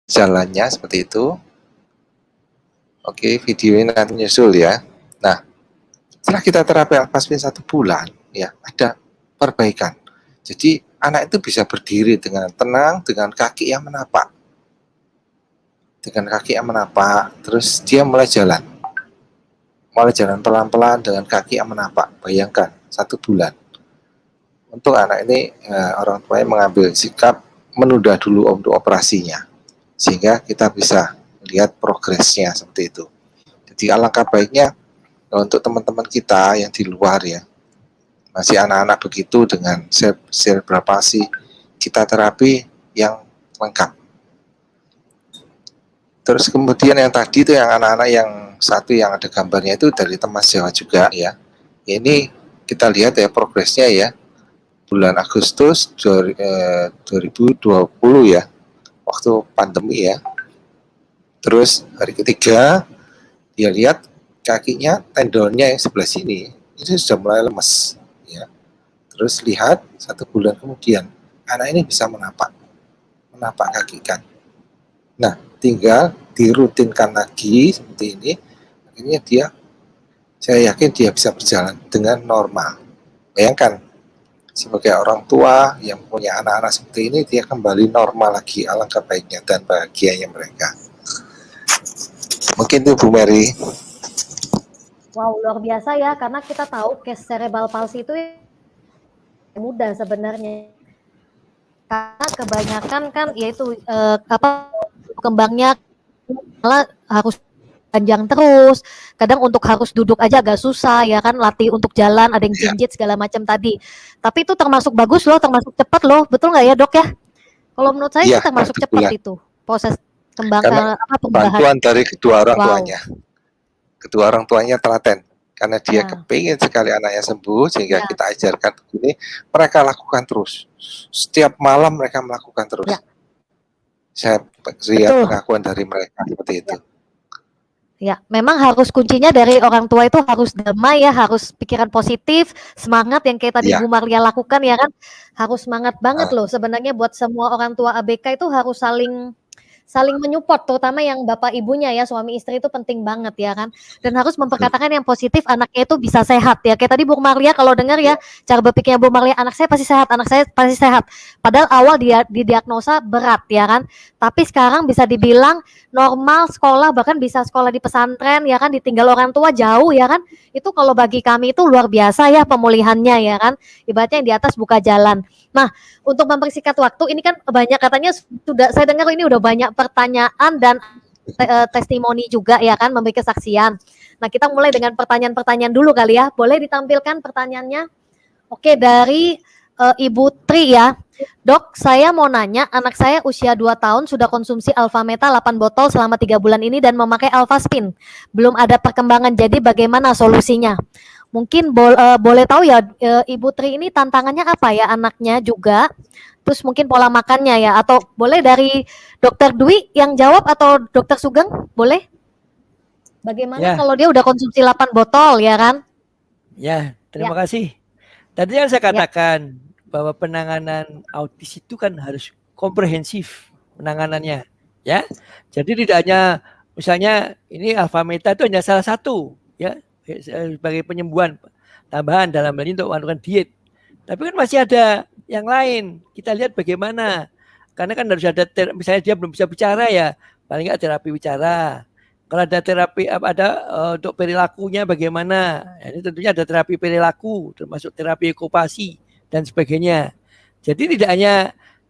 S3: jalannya seperti itu. Oke, video ini nanti nyusul ya. Nah, setelah kita terapi alfa spin 1 bulan, ya ada perbaikan. Jadi anak itu bisa berdiri dengan tenang, dengan kaki yang menapak. Dengan kaki yang menapak, terus dia mulai jalan pelan-pelan dengan kaki yang menapak. Bayangkan 1 bulan. Untuk anak ini orang tuanya mengambil sikap menunda dulu untuk operasinya, sehingga kita bisa lihat progresnya seperti itu. Jadi alangkah baiknya untuk teman-teman kita yang di luar ya, masih anak-anak begitu dengan cerebral palsy, kita terapi yang lengkap. Terus kemudian yang tadi itu yang anak-anak yang satu yang ada gambarnya itu dari teman Jawa juga ya. Ini kita lihat ya progresnya ya. Bulan Agustus 2020 ya, waktu pandemi ya. Terus hari ketiga dia lihat kakinya, tendonnya yang sebelah sini itu sudah mulai lemes ya. Terus lihat 1 bulan kemudian anak ini bisa menapak kaki kan. Nah, tinggal dirutinkan lagi seperti ini, akhirnya saya yakin dia bisa berjalan dengan normal. Bayangkan, sebagai orang tua yang punya anak-anak seperti ini, dia kembali normal lagi, alangkah baiknya dan bahagianya mereka. Mungkin itu Bu Mary.
S1: Wow, luar biasa ya, karena kita tahu case cerebral palsy itu mudah sebenarnya. Karena kebanyakan kan yaitu kembangnya malah harus panjang terus. Kadang untuk harus duduk aja agak susah ya kan, latih untuk jalan, ada yang jinjit segala macam tadi. Tapi itu termasuk bagus loh, termasuk cepat loh. Betul nggak ya, Dok ya? Kalau menurut saya itu termasuk cepat itu proses pembangunan
S3: bantuan dari kedua orang tuanya. Kedua orang tuanya telaten karena dia kepingin sekali anaknya sembuh, sehingga kita ajarkan begini, mereka lakukan terus. Setiap malam mereka melakukan terus. Saya lihat pengakuan dari mereka seperti itu.
S1: Ya, memang harus kuncinya dari orang tua itu harus damai ya, harus pikiran positif, semangat yang kayak tadi Bu Marlia lakukan ya kan, harus semangat banget loh sebenarnya buat semua orang tua ABK itu harus saling menyupport, terutama yang bapak ibunya ya, suami istri itu penting banget ya kan, dan harus memperkatakan yang positif, anaknya itu bisa sehat ya, kayak tadi Bu Marlia kalau dengar ya, cara berpikirnya Bu Marlia, anak saya pasti sehat, padahal awal dia didiagnosa berat ya kan, tapi sekarang bisa dibilang normal sekolah, bahkan bisa sekolah di pesantren ya kan, ditinggal orang tua jauh ya kan, itu kalau bagi kami itu luar biasa ya pemulihannya ya kan, ibaratnya yang di atas buka jalan. Nah, untuk mempersingkat waktu, ini kan banyak katanya sudah, saya dengar ini udah banyak pertanyaan dan testimoni juga ya kan, memberi kesaksian. Nah, kita mulai dengan pertanyaan-pertanyaan dulu kali ya. Boleh ditampilkan pertanyaannya? Oke, dari Ibu Tri ya. Dok, saya mau nanya, anak saya usia 2 tahun sudah konsumsi alfa meta 8 botol selama 3 bulan ini dan memakai alfa spin. Belum ada perkembangan, jadi bagaimana solusinya? Mungkin boleh tahu ya Ibu Tri ini tantangannya apa ya anaknya juga, terus mungkin pola makannya ya, atau boleh dari Dokter Dwi yang jawab atau Dokter Sugeng, boleh? Bagaimana kalau dia udah konsumsi 8 botol ya kan?
S2: Ya, terima kasih. Tadi yang saya katakan bahwa penanganan autis itu kan harus komprehensif penanganannya ya. Jadi tidak hanya misalnya ini alfa meta itu hanya salah satu ya, sebagai penyembuhan tambahan dalam hal ini untuk melakukan diet. Tapi kan masih ada yang lain. Kita lihat bagaimana. Karena kan harus ada misalnya dia belum bisa bicara ya, paling nggak terapi bicara. Kalau ada terapi untuk perilakunya bagaimana? Ini tentunya ada terapi perilaku, termasuk terapi okupasi dan sebagainya. Jadi tidak hanya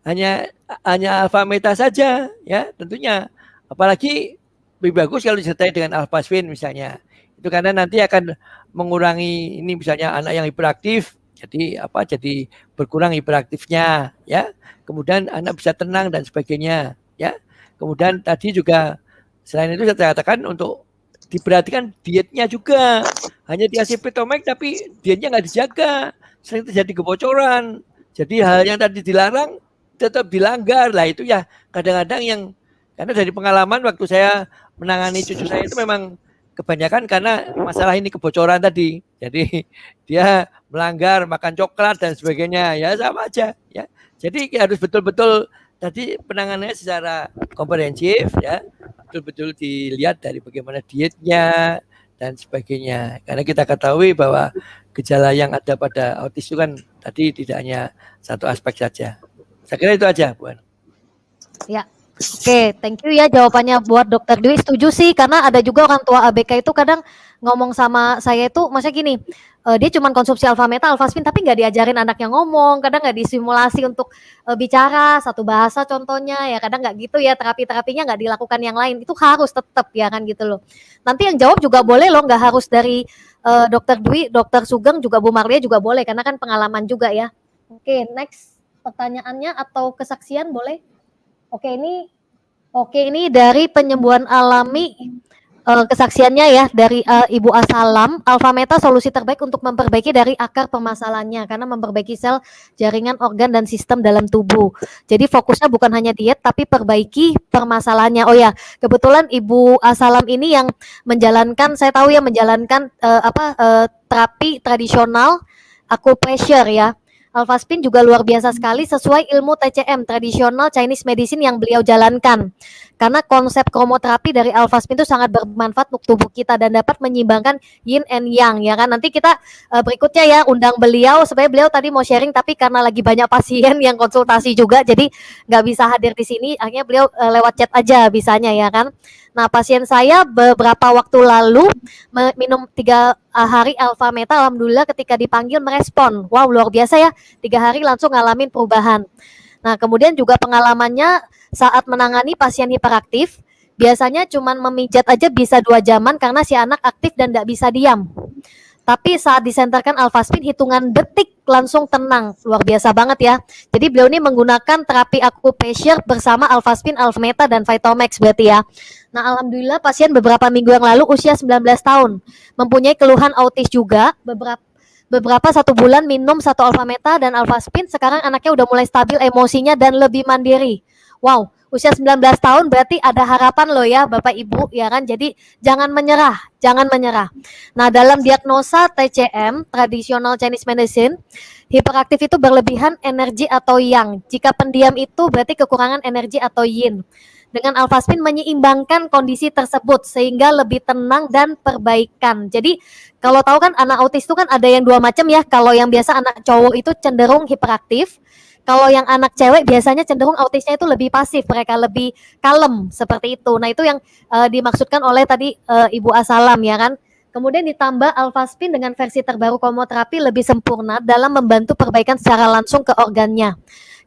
S2: hanya alfa meta saja ya tentunya. Apalagi lebih bagus kalau disertai dengan alfaspin misalnya. Itu karena nanti akan mengurangi ini misalnya anak yang hiperaktif jadi berkurang hiperaktifnya ya. Kemudian anak bisa tenang dan sebagainya ya. Kemudian tadi juga selain itu saya katakan untuk diperhatikan dietnya juga. Hanya dikasih Pitomax tapi dietnya nggak dijaga. Sering terjadi kebocoran. Jadi hal yang tadi dilarang tetap dilanggar. Lah itu ya kadang-kadang yang karena dari pengalaman waktu saya menangani cucu saya itu memang kebanyakan karena masalah ini kebocoran tadi. Jadi dia melanggar makan coklat dan sebagainya ya sama aja ya. Jadi harus betul-betul tadi penanganannya secara komprehensif ya. Betul-betul dilihat dari bagaimana dietnya dan sebagainya. Karena kita ketahui bahwa gejala yang ada pada autis itu kan tadi tidak hanya satu aspek saja. Saya kira itu aja, Bu An.
S1: Ya. Oke, thank you ya jawabannya buat Dokter Dwi. Setuju sih, karena ada juga orang tua ABK itu kadang ngomong sama saya itu, maksudnya gini, dia cuma konsumsi alfa meta, alfaspin, tapi nggak diajarin anaknya ngomong, kadang nggak disimulasi untuk bicara satu bahasa contohnya, ya kadang nggak gitu ya, terapi-terapinya nggak dilakukan yang lain, itu harus tetap ya kan gitu loh. Nanti yang jawab juga boleh loh, nggak harus dari Dokter Dwi, Dokter Sugeng juga Bu Marlia juga boleh, karena kan pengalaman juga ya. Oke, next pertanyaannya atau kesaksian boleh? Oke, ini dari penyembuhan alami kesaksiannya ya dari Ibu Asalam, alfa meta solusi terbaik untuk memperbaiki dari akar permasalahannya karena memperbaiki sel, jaringan, organ dan sistem dalam tubuh. Jadi fokusnya bukan hanya diet tapi perbaiki permasalahannya. Oh ya, kebetulan Ibu Asalam ini yang menjalankan, saya tahu ya menjalankan terapi tradisional acupressure ya. Alfaspin juga luar biasa sekali sesuai ilmu TCM, tradisional Chinese medicine yang beliau jalankan. Karena konsep kromoterapi dari alfaspin itu sangat bermanfaat untuk tubuh kita dan dapat menyimbangkan yin and yang ya kan. Nanti kita berikutnya ya undang beliau, sebenarnya beliau tadi mau sharing tapi karena lagi banyak pasien yang konsultasi juga jadi nggak bisa hadir di sini, akhirnya beliau lewat chat aja bisanya ya kan. Nah, pasien saya beberapa waktu lalu minum 3 hari alfa meta, alhamdulillah ketika dipanggil merespon. Wow, luar biasa ya. 3 hari langsung ngalamin perubahan. Nah, kemudian juga pengalamannya saat menangani pasien hiperaktif, biasanya cuman memijat aja bisa 2 jaman karena si anak aktif dan nggak bisa diam. Tapi saat disenterkan alfaspin hitungan detik langsung tenang, luar biasa banget ya. Jadi beliau ini menggunakan terapi acupressure bersama alfaspin, alfameta dan Vitomax berarti ya. Nah, alhamdulillah pasien beberapa minggu yang lalu usia 19 tahun, mempunyai keluhan autis juga, beberapa 1 bulan minum 1 alfameta dan alfaspin, sekarang anaknya udah mulai stabil emosinya dan lebih mandiri. Wow, usia 19 tahun berarti ada harapan loh ya Bapak Ibu ya kan. Jadi jangan menyerah, jangan menyerah. Nah, dalam diagnosa TCM, traditional Chinese medicine, hiperaktif itu berlebihan energi atau yang. Jika pendiam itu berarti kekurangan energi atau yin. Dengan alfaspin menyeimbangkan kondisi tersebut sehingga lebih tenang dan perbaikan. Jadi kalau tahu kan anak autis itu kan ada yang 2 macam ya. Kalau yang biasa anak cowok itu cenderung hiperaktif. Kalau yang anak cewek biasanya cenderung autisnya itu lebih pasif, mereka lebih kalem seperti itu. Nah, itu yang dimaksudkan oleh tadi Ibu Asalam ya kan. Kemudian ditambah alfaspin dengan versi terbaru kromoterapi lebih sempurna dalam membantu perbaikan secara langsung ke organnya.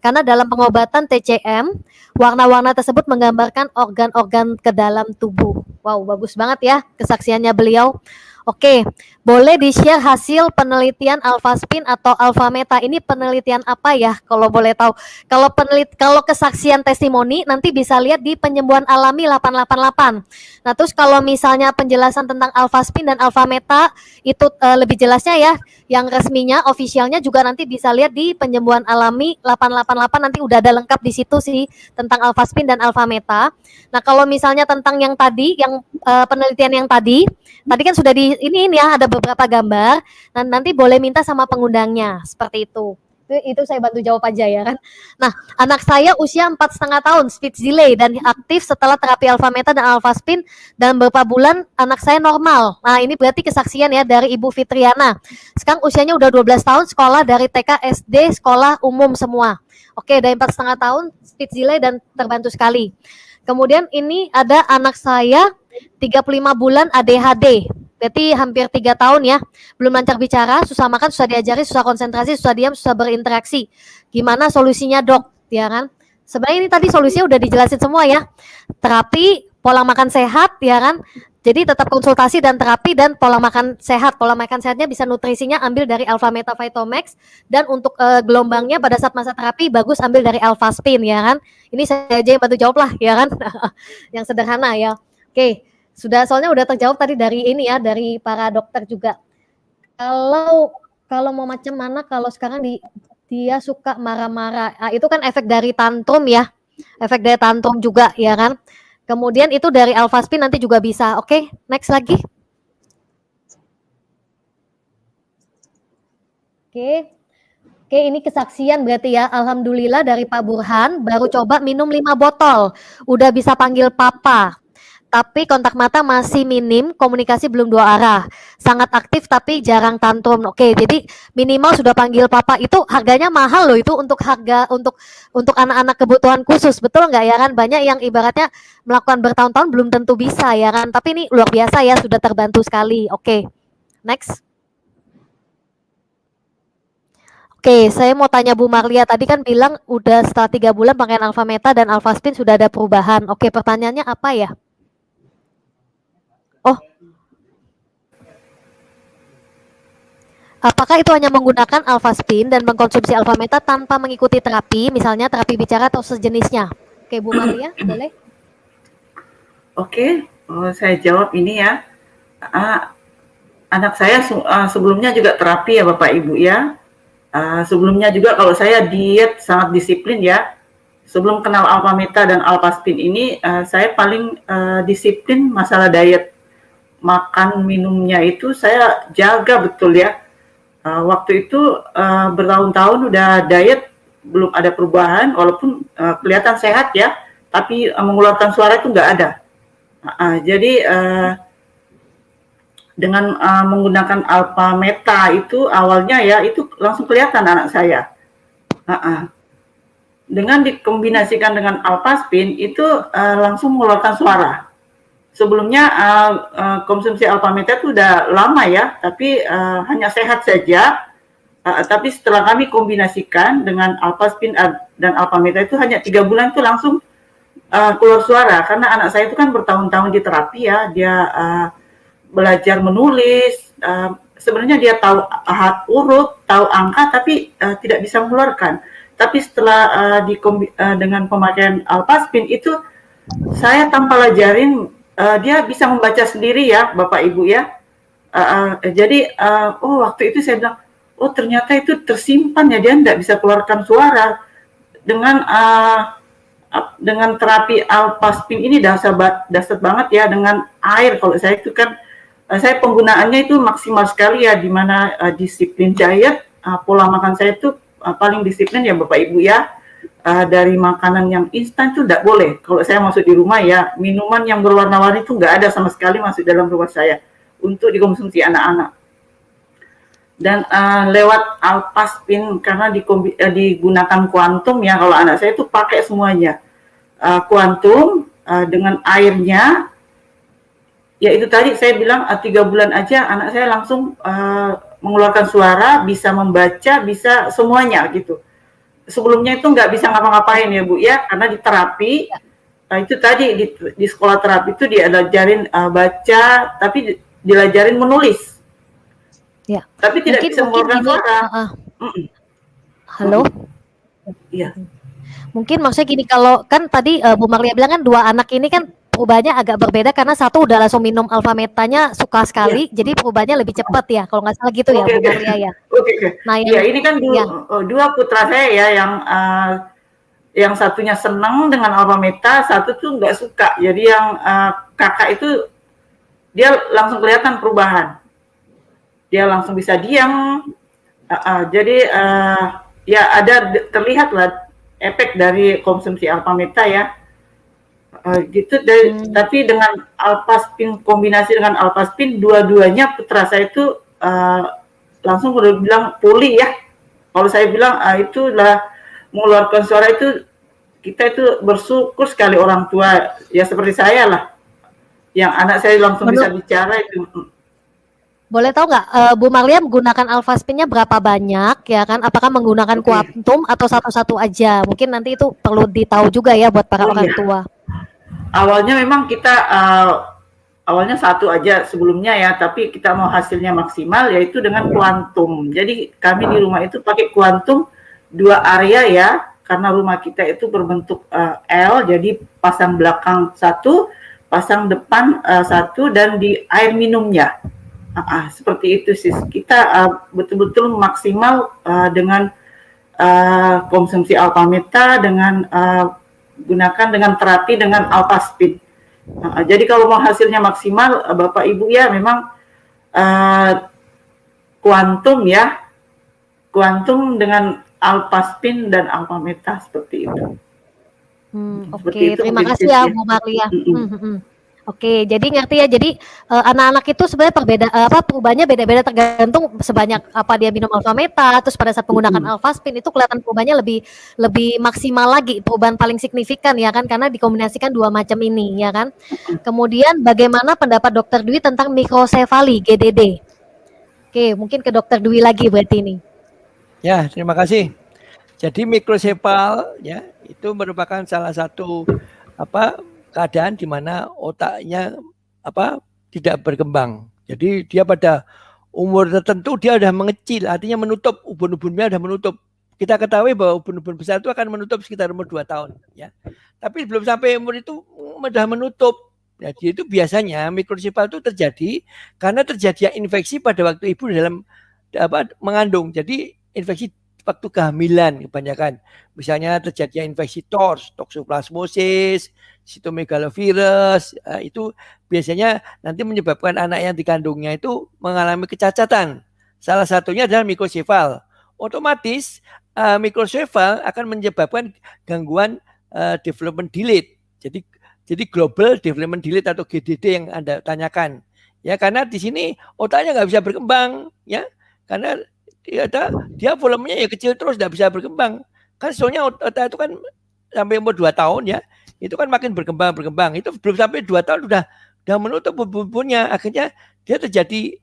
S1: Karena dalam pengobatan TCM, warna-warna tersebut menggambarkan organ-organ ke dalam tubuh. Wow, bagus banget ya kesaksiannya beliau. Oke, boleh di-share hasil penelitian alfaspin atau alfameta. Ini penelitian apa ya kalau boleh tahu? Kalau kesaksian testimoni nanti bisa lihat di penyembuhan alami 888. Nah, terus kalau misalnya penjelasan tentang alfaspin dan alfameta itu lebih jelasnya ya, yang resminya, officialnya juga nanti bisa lihat di penyembuhan alami 888, nanti udah ada lengkap di situ sih tentang alfaspin dan alfameta. Nah, kalau misalnya tentang yang tadi, yang penelitian yang tadi kan sudah di ini ya ada beberapa gambar. Nah, nanti boleh minta sama pengundangnya seperti itu. Itu saya bantu jawab aja ya kan. Nah, anak saya usia 4,5 tahun, speech delay dan aktif setelah terapi alfameta dan alfaspin dan beberapa bulan anak saya normal. Nah, ini berarti kesaksian ya dari Ibu Fitriana. Sekarang usianya udah 12 tahun, sekolah dari TK, SD, sekolah umum semua. Oke, dari 4,5 tahun, speech delay dan terbantu sekali. Kemudian ini ada anak saya 35 bulan ADHD. Berarti hampir 3 tahun ya, belum lancar bicara, susah makan, susah diajari, susah konsentrasi, susah diam, susah berinteraksi. Gimana solusinya dok? ya kan? Sebenarnya ini tadi solusinya udah dijelasin semua ya. Terapi, pola makan sehat, ya kan? Jadi tetap konsultasi dan terapi dan pola makan sehat. Pola makan sehatnya bisa nutrisinya ambil dari Alpha Meta Phytomax, dan untuk gelombangnya pada saat masa terapi bagus ambil dari Alpha Spin, ya kan? Ini saya aja yang bantu jawab lah, ya kan? Yang sederhana ya. Oke, soalnya udah terjawab tadi dari ini ya, dari para dokter juga. Kalau mau macam mana, kalau sekarang dia suka marah-marah, itu kan efek dari tantrum ya, efek dari tantrum juga, ya kan? Kemudian itu dari Alpha Spin nanti juga bisa. Oke, next lagi. Oke, ini kesaksian berarti ya. Alhamdulillah dari Pak Burhan, baru coba minum 5 botol. Udah bisa panggil papa. Tapi kontak mata masih minim, komunikasi belum 2 arah. Sangat aktif tapi jarang tantrum. Oke, jadi minimal sudah panggil papa. Itu harganya mahal loh, itu untuk harga untuk anak-anak kebutuhan khusus. Betul nggak ya kan? Banyak yang ibaratnya melakukan bertahun-tahun belum tentu bisa ya kan. Tapi ini luar biasa ya, sudah terbantu sekali. Oke, next. Oke, saya mau tanya Bu Marlia, tadi kan bilang udah setelah 3 bulan pakai Alpha Meta dan Alpha Spin sudah ada perubahan. Oke, pertanyaannya apa ya? Oh, apakah itu hanya menggunakan Alpha Spin dan mengkonsumsi Alpha Meta tanpa mengikuti terapi, misalnya terapi bicara atau sejenisnya? Oke, Bu Maria, boleh?
S4: Oke, saya jawab ini ya. Anak saya sebelumnya juga terapi ya Bapak Ibu ya. Sebelumnya juga kalau saya diet sangat disiplin ya. Sebelum kenal Alpha Meta dan Alpha Spin ini, saya paling disiplin masalah diet. Makan minumnya itu saya jaga betul ya. Waktu itu bertahun-tahun udah diet, belum ada perubahan, walaupun kelihatan sehat ya, tapi mengeluarkan suara itu nggak ada. Jadi dengan menggunakan Alpha Meta itu awalnya ya, itu langsung kelihatan anak saya. Dengan dikombinasikan dengan Alpha Spin itu langsung mengeluarkan suara. Sebelumnya konsumsi Alpha Meta itu udah lama ya, tapi hanya sehat saja. Tapi setelah kami kombinasikan dengan Alpha Spin dan Alpha Meta itu hanya 3 bulan itu langsung keluar suara. Karena anak saya itu kan bertahun-tahun di terapi ya, dia belajar menulis. Sebenarnya dia tahu urut, tahu angka, tapi tidak bisa mengeluarkan. Tapi setelah dengan pemakaian Alpha Spin itu saya tanpa ajarin, dia bisa membaca sendiri ya Bapak Ibu ya. Jadi waktu itu saya bilang, oh ternyata itu tersimpan ya, dia tidak bisa keluarkan suara. Dengan terapi Alpha Spin ini dahsyat banget ya, dengan air. Kalau saya itu kan, saya penggunaannya itu maksimal sekali ya, di mana disiplin diet, pola makan saya itu paling disiplin ya Bapak Ibu ya. Dari makanan yang instan itu tidak boleh. Kalau saya masuk di rumah ya, minuman yang berwarna-warni itu nggak ada sama sekali masuk dalam rumah saya untuk dikonsumsi anak-anak. Dan lewat Alpha Spin, karena digunakan kuantum ya, kalau anak saya itu pakai semuanya. Kuantum dengan airnya, ya itu tadi saya bilang 3 bulan aja anak saya langsung mengeluarkan suara, bisa membaca, bisa semuanya gitu. Sebelumnya itu nggak bisa ngapa-ngapain ya Bu ya, karena di terapi itu tadi di sekolah terapi itu diajarin baca, tapi diajarin menulis.
S1: Ya.
S4: Tapi tidak bisa mengeluarkan suara.
S1: Halo.
S4: Iya.
S1: Mungkin maksudnya gini, kalau kan tadi Bu Marlia bilang kan 2 anak ini kan perubahannya agak berbeda karena satu udah langsung minum Alpha Metanya suka sekali, jadi perubahannya lebih cepat ya, kalau nggak salah gitu ya Bu Marlia ya.
S4: Oke.
S1: Nah,
S4: ya ini kan dua putra saya ya, yang satunya senang dengan Alpha Meta, satu tuh nggak suka. Jadi yang kakak itu dia langsung kelihatan perubahan, dia langsung bisa diam. Jadi ya ada terlihat lah efek dari konsumsi Alpha Meta ya. Gitu. Tapi dengan Alpha Spin, kombinasi dengan Alpha Spin, dua-duanya putra saya itu langsung udah bilang pulih ya. Kalau saya bilang itulah mengeluarkan suara itu, kita itu bersyukur sekali orang tua ya, seperti saya lah, yang anak saya langsung bisa bicara itu.
S1: Boleh tahu nggak, Bu Marlia menggunakan Alphaspin-nya berapa banyak ya kan? Apakah menggunakan
S4: Oke.
S1: kuantum atau satu-satu aja? Mungkin nanti itu perlu ditahu juga ya buat para
S4: Oh
S1: orang
S4: iya,
S1: tua.
S4: awalnya memang kita awalnya satu aja sebelumnya ya, tapi kita mau hasilnya maksimal yaitu dengan kuantum. Jadi kami di rumah itu pakai kuantum 2 area ya, karena rumah kita itu berbentuk L, jadi pasang belakang satu, pasang depan satu, dan di air minumnya. Seperti itu sih. Kita betul-betul maksimal dengan konsumsi Alpameta, dengan gunakan dengan terapi dengan Alphaspin. Jadi kalau mau hasilnya maksimal, Bapak Ibu ya memang kuantum ya, kuantum dengan Alphaspin dan Alphameta seperti itu. Seperti
S1: Oke,
S4: itu
S1: terima
S4: mungkin
S1: kasih
S4: Sis
S1: ya
S4: ya.
S1: Bu Marlia.
S4: Mm-mm.
S1: Oke, jadi ngerti ya. Jadi anak-anak itu sebenarnya perubahannya beda-beda tergantung sebanyak apa dia minum Alphameta, terus pada saat menggunakan
S4: Mm-mm.
S1: Alphaspin itu kelihatan perubahannya lebih maksimal lagi, perubahan paling signifikan ya kan karena dikombinasikan dua macam ini ya kan. Kemudian bagaimana pendapat Dokter Dwi tentang mikrosefali GDD? Oke, mungkin ke Dokter Dwi lagi berarti ini.
S2: Ya, terima kasih. Jadi mikrosefal ya itu merupakan salah satu keadaan di mana otaknya tidak berkembang. Jadi dia pada umur tertentu dia sudah mengecil, artinya menutup, ubun-ubunnya sudah menutup. Kita ketahui bahwa ubun-ubun besar itu akan menutup sekitar umur 2 tahun ya. Tapi belum sampai umur itu sudah menutup. Jadi itu biasanya mikrosefal itu terjadi karena terjadinya infeksi pada waktu ibu dalam mengandung. Jadi infeksi waktu kehamilan kebanyakan. Misalnya terjadinya infeksi TORS, toxoplasmosis, cytomegalovirus, itu biasanya nanti menyebabkan anak yang dikandungnya itu mengalami kecacatan. Salah satunya adalah mikrosefal. Otomatis mikrosefal akan menyebabkan gangguan development delay. Jadi global development delay atau GDD yang Anda tanyakan. Ya, karena di sini otaknya nggak bisa berkembang, ya. Karena dia volumenya ya kecil terus, tidak bisa berkembang. Kan soalnya otak itu kan sampai umur 2 tahun ya, itu kan makin berkembang. Itu belum sampai 2 tahun udah menutup bubur-buburnya. Akhirnya dia terjadi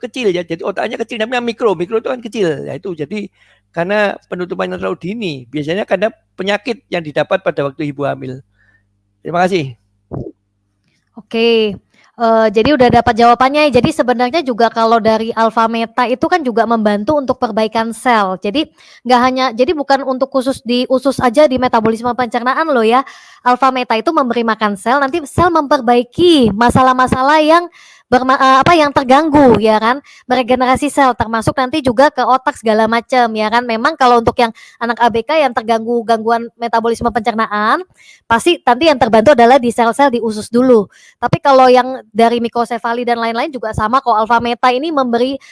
S2: kecil ya. Jadi otaknya kecil, namanya mikro itu kan kecil. Ya itu jadi karena penutupannya terlalu dini. Biasanya karena penyakit yang didapat pada waktu ibu hamil. Terima kasih.
S1: Oke, jadi udah dapat jawabannya. Jadi sebenarnya juga kalau dari Alphameta itu kan juga membantu untuk perbaikan sel. Jadi nggak hanya, jadi bukan untuk khusus di usus aja di metabolisme pencernaan loh ya. Alphameta itu memberi makan sel, nanti sel memperbaiki masalah-masalah yang yang terganggu ya kan, meregenerasi sel termasuk nanti juga ke otak segala macam ya kan. Memang kalau untuk yang anak ABK yang terganggu gangguan metabolisme pencernaan, pasti nanti yang terbantu adalah di sel-sel di usus dulu. Tapi kalau yang dari mikrosefali dan lain-lain juga sama kok. Alphameta ini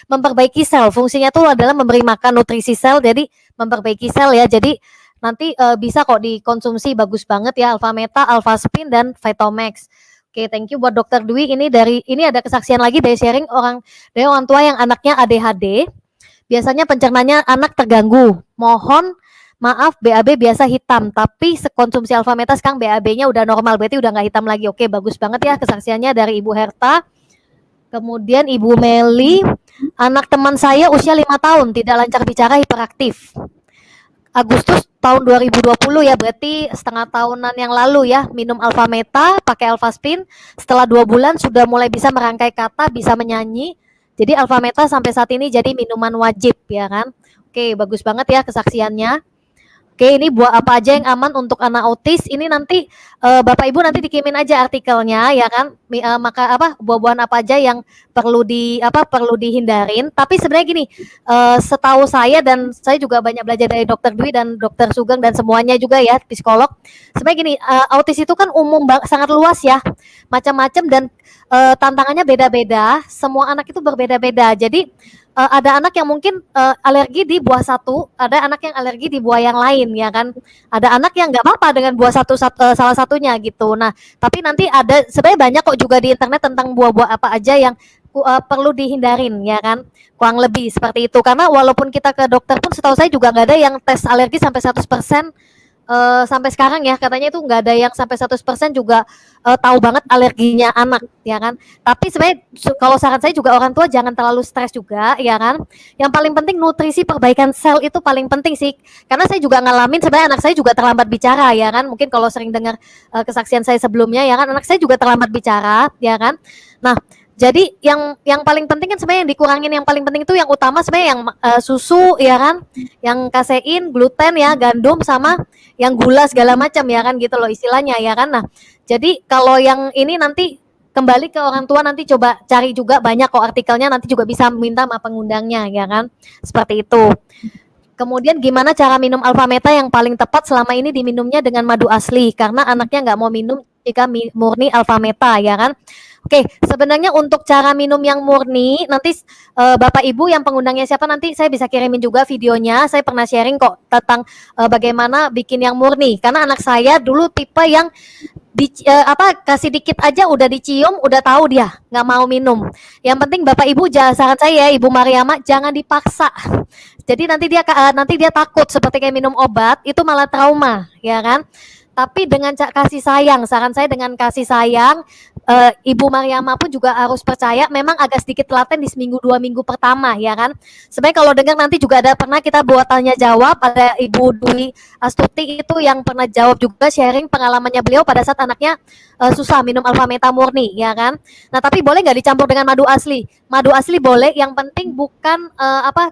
S1: memperbaiki sel. Fungsinya itu adalah memberi makan nutrisi sel, jadi memperbaiki sel ya. Jadi nanti bisa kok dikonsumsi, bagus banget ya Alphameta, Alphaspin dan Vitomax. Oke, thank you buat Dokter Dwi. Ini ada kesaksian lagi dari sharing dari orang tua yang anaknya ADHD. Biasanya pencernaannya anak terganggu. Mohon maaf, BAB biasa hitam, tapi konsumsi Alphameta sekarang BAB-nya udah normal, berarti udah nggak hitam lagi. Oke, bagus banget ya kesaksiannya dari Ibu Herta. Kemudian Ibu Meli, anak teman saya usia 5 tahun, tidak lancar bicara, hiperaktif. Agustus tahun 2020 ya, berarti setengah tahunan yang lalu ya, minum Alphameta, pakai Alphaspin. Setelah 2 bulan sudah mulai bisa merangkai kata, bisa menyanyi. Jadi Alphameta sampai saat ini jadi minuman wajib ya kan. Oke, bagus banget ya kesaksiannya. Oke, ini buah apa aja yang aman untuk anak autis? Ini nanti Bapak Ibu nanti dikirimin aja artikelnya ya kan. Maka buah-buahan apa aja yang perlu dihindarin. Tapi sebenarnya gini, setahu saya dan saya juga banyak belajar dari Dokter Dwi dan Dokter Sugeng dan semuanya juga ya, psikolog. Sebenarnya gini, autis itu kan sangat luas ya, macam-macam dan tantangannya beda-beda. Semua anak itu berbeda-beda. Jadi ada anak yang mungkin alergi di buah satu, ada anak yang alergi di buah yang lain ya kan. Ada anak yang nggak apa-apa dengan buah salah satunya gitu. Nah, tapi nanti ada sebenarnya banyak kok juga di internet tentang buah-buah apa aja yang perlu dihindarin ya kan. Kurang lebih seperti itu. Karena walaupun kita ke dokter pun setahu saya juga nggak ada yang tes alergi sampai 100% sampai sekarang ya katanya itu nggak ada yang sampai 100% juga tahu banget alerginya anak ya kan. Tapi sebenarnya kalau saran saya juga orang tua jangan terlalu stres juga ya kan. Yang paling penting nutrisi perbaikan sel itu paling penting sih. Karena saya juga ngalamin sebenarnya anak saya juga terlambat bicara ya kan. Mungkin kalau sering dengar kesaksian saya sebelumnya ya kan, anak saya juga terlambat bicara ya kan. Nah, jadi yang paling penting kan sebenarnya yang dikurangin, yang paling penting itu yang utama sebenarnya yang susu ya kan, yang kasein, gluten ya, gandum sama yang gula segala macam ya kan gitu loh istilahnya ya kan. Nah, jadi kalau yang ini nanti kembali ke orang tua, nanti coba cari juga banyak kok artikelnya, nanti juga bisa minta sama pengundangnya ya kan. Seperti itu. Kemudian gimana cara minum Alpha Meta yang paling tepat selama ini diminumnya dengan madu asli karena anaknya nggak mau minum jika murni Alpha Meta ya kan. Oke, sebenarnya untuk cara minum yang murni nanti Bapak Ibu yang pengundangnya siapa nanti saya bisa kirimin juga videonya. Saya pernah sharing kok tentang bagaimana bikin yang murni karena anak saya dulu tipe yang kasih dikit aja udah dicium udah tahu dia nggak mau minum. Yang penting Bapak Ibu saran saya Ibu Mariama jangan dipaksa. Jadi nanti dia takut seperti kayak minum obat itu malah trauma ya kan. Tapi dengan kasih sayang, saran saya dengan kasih sayang, Ibu Mariama pun juga harus percaya memang agak sedikit telaten di seminggu 2 minggu pertama ya kan. Sebenarnya kalau dengar nanti juga ada pernah kita buat tanya jawab, ada Ibu Dwi Astuti itu yang pernah jawab juga sharing pengalamannya beliau pada saat anaknya susah minum Alpha Meta murni ya kan. Nah tapi boleh nggak dicampur dengan madu asli? Madu asli boleh, yang penting bukan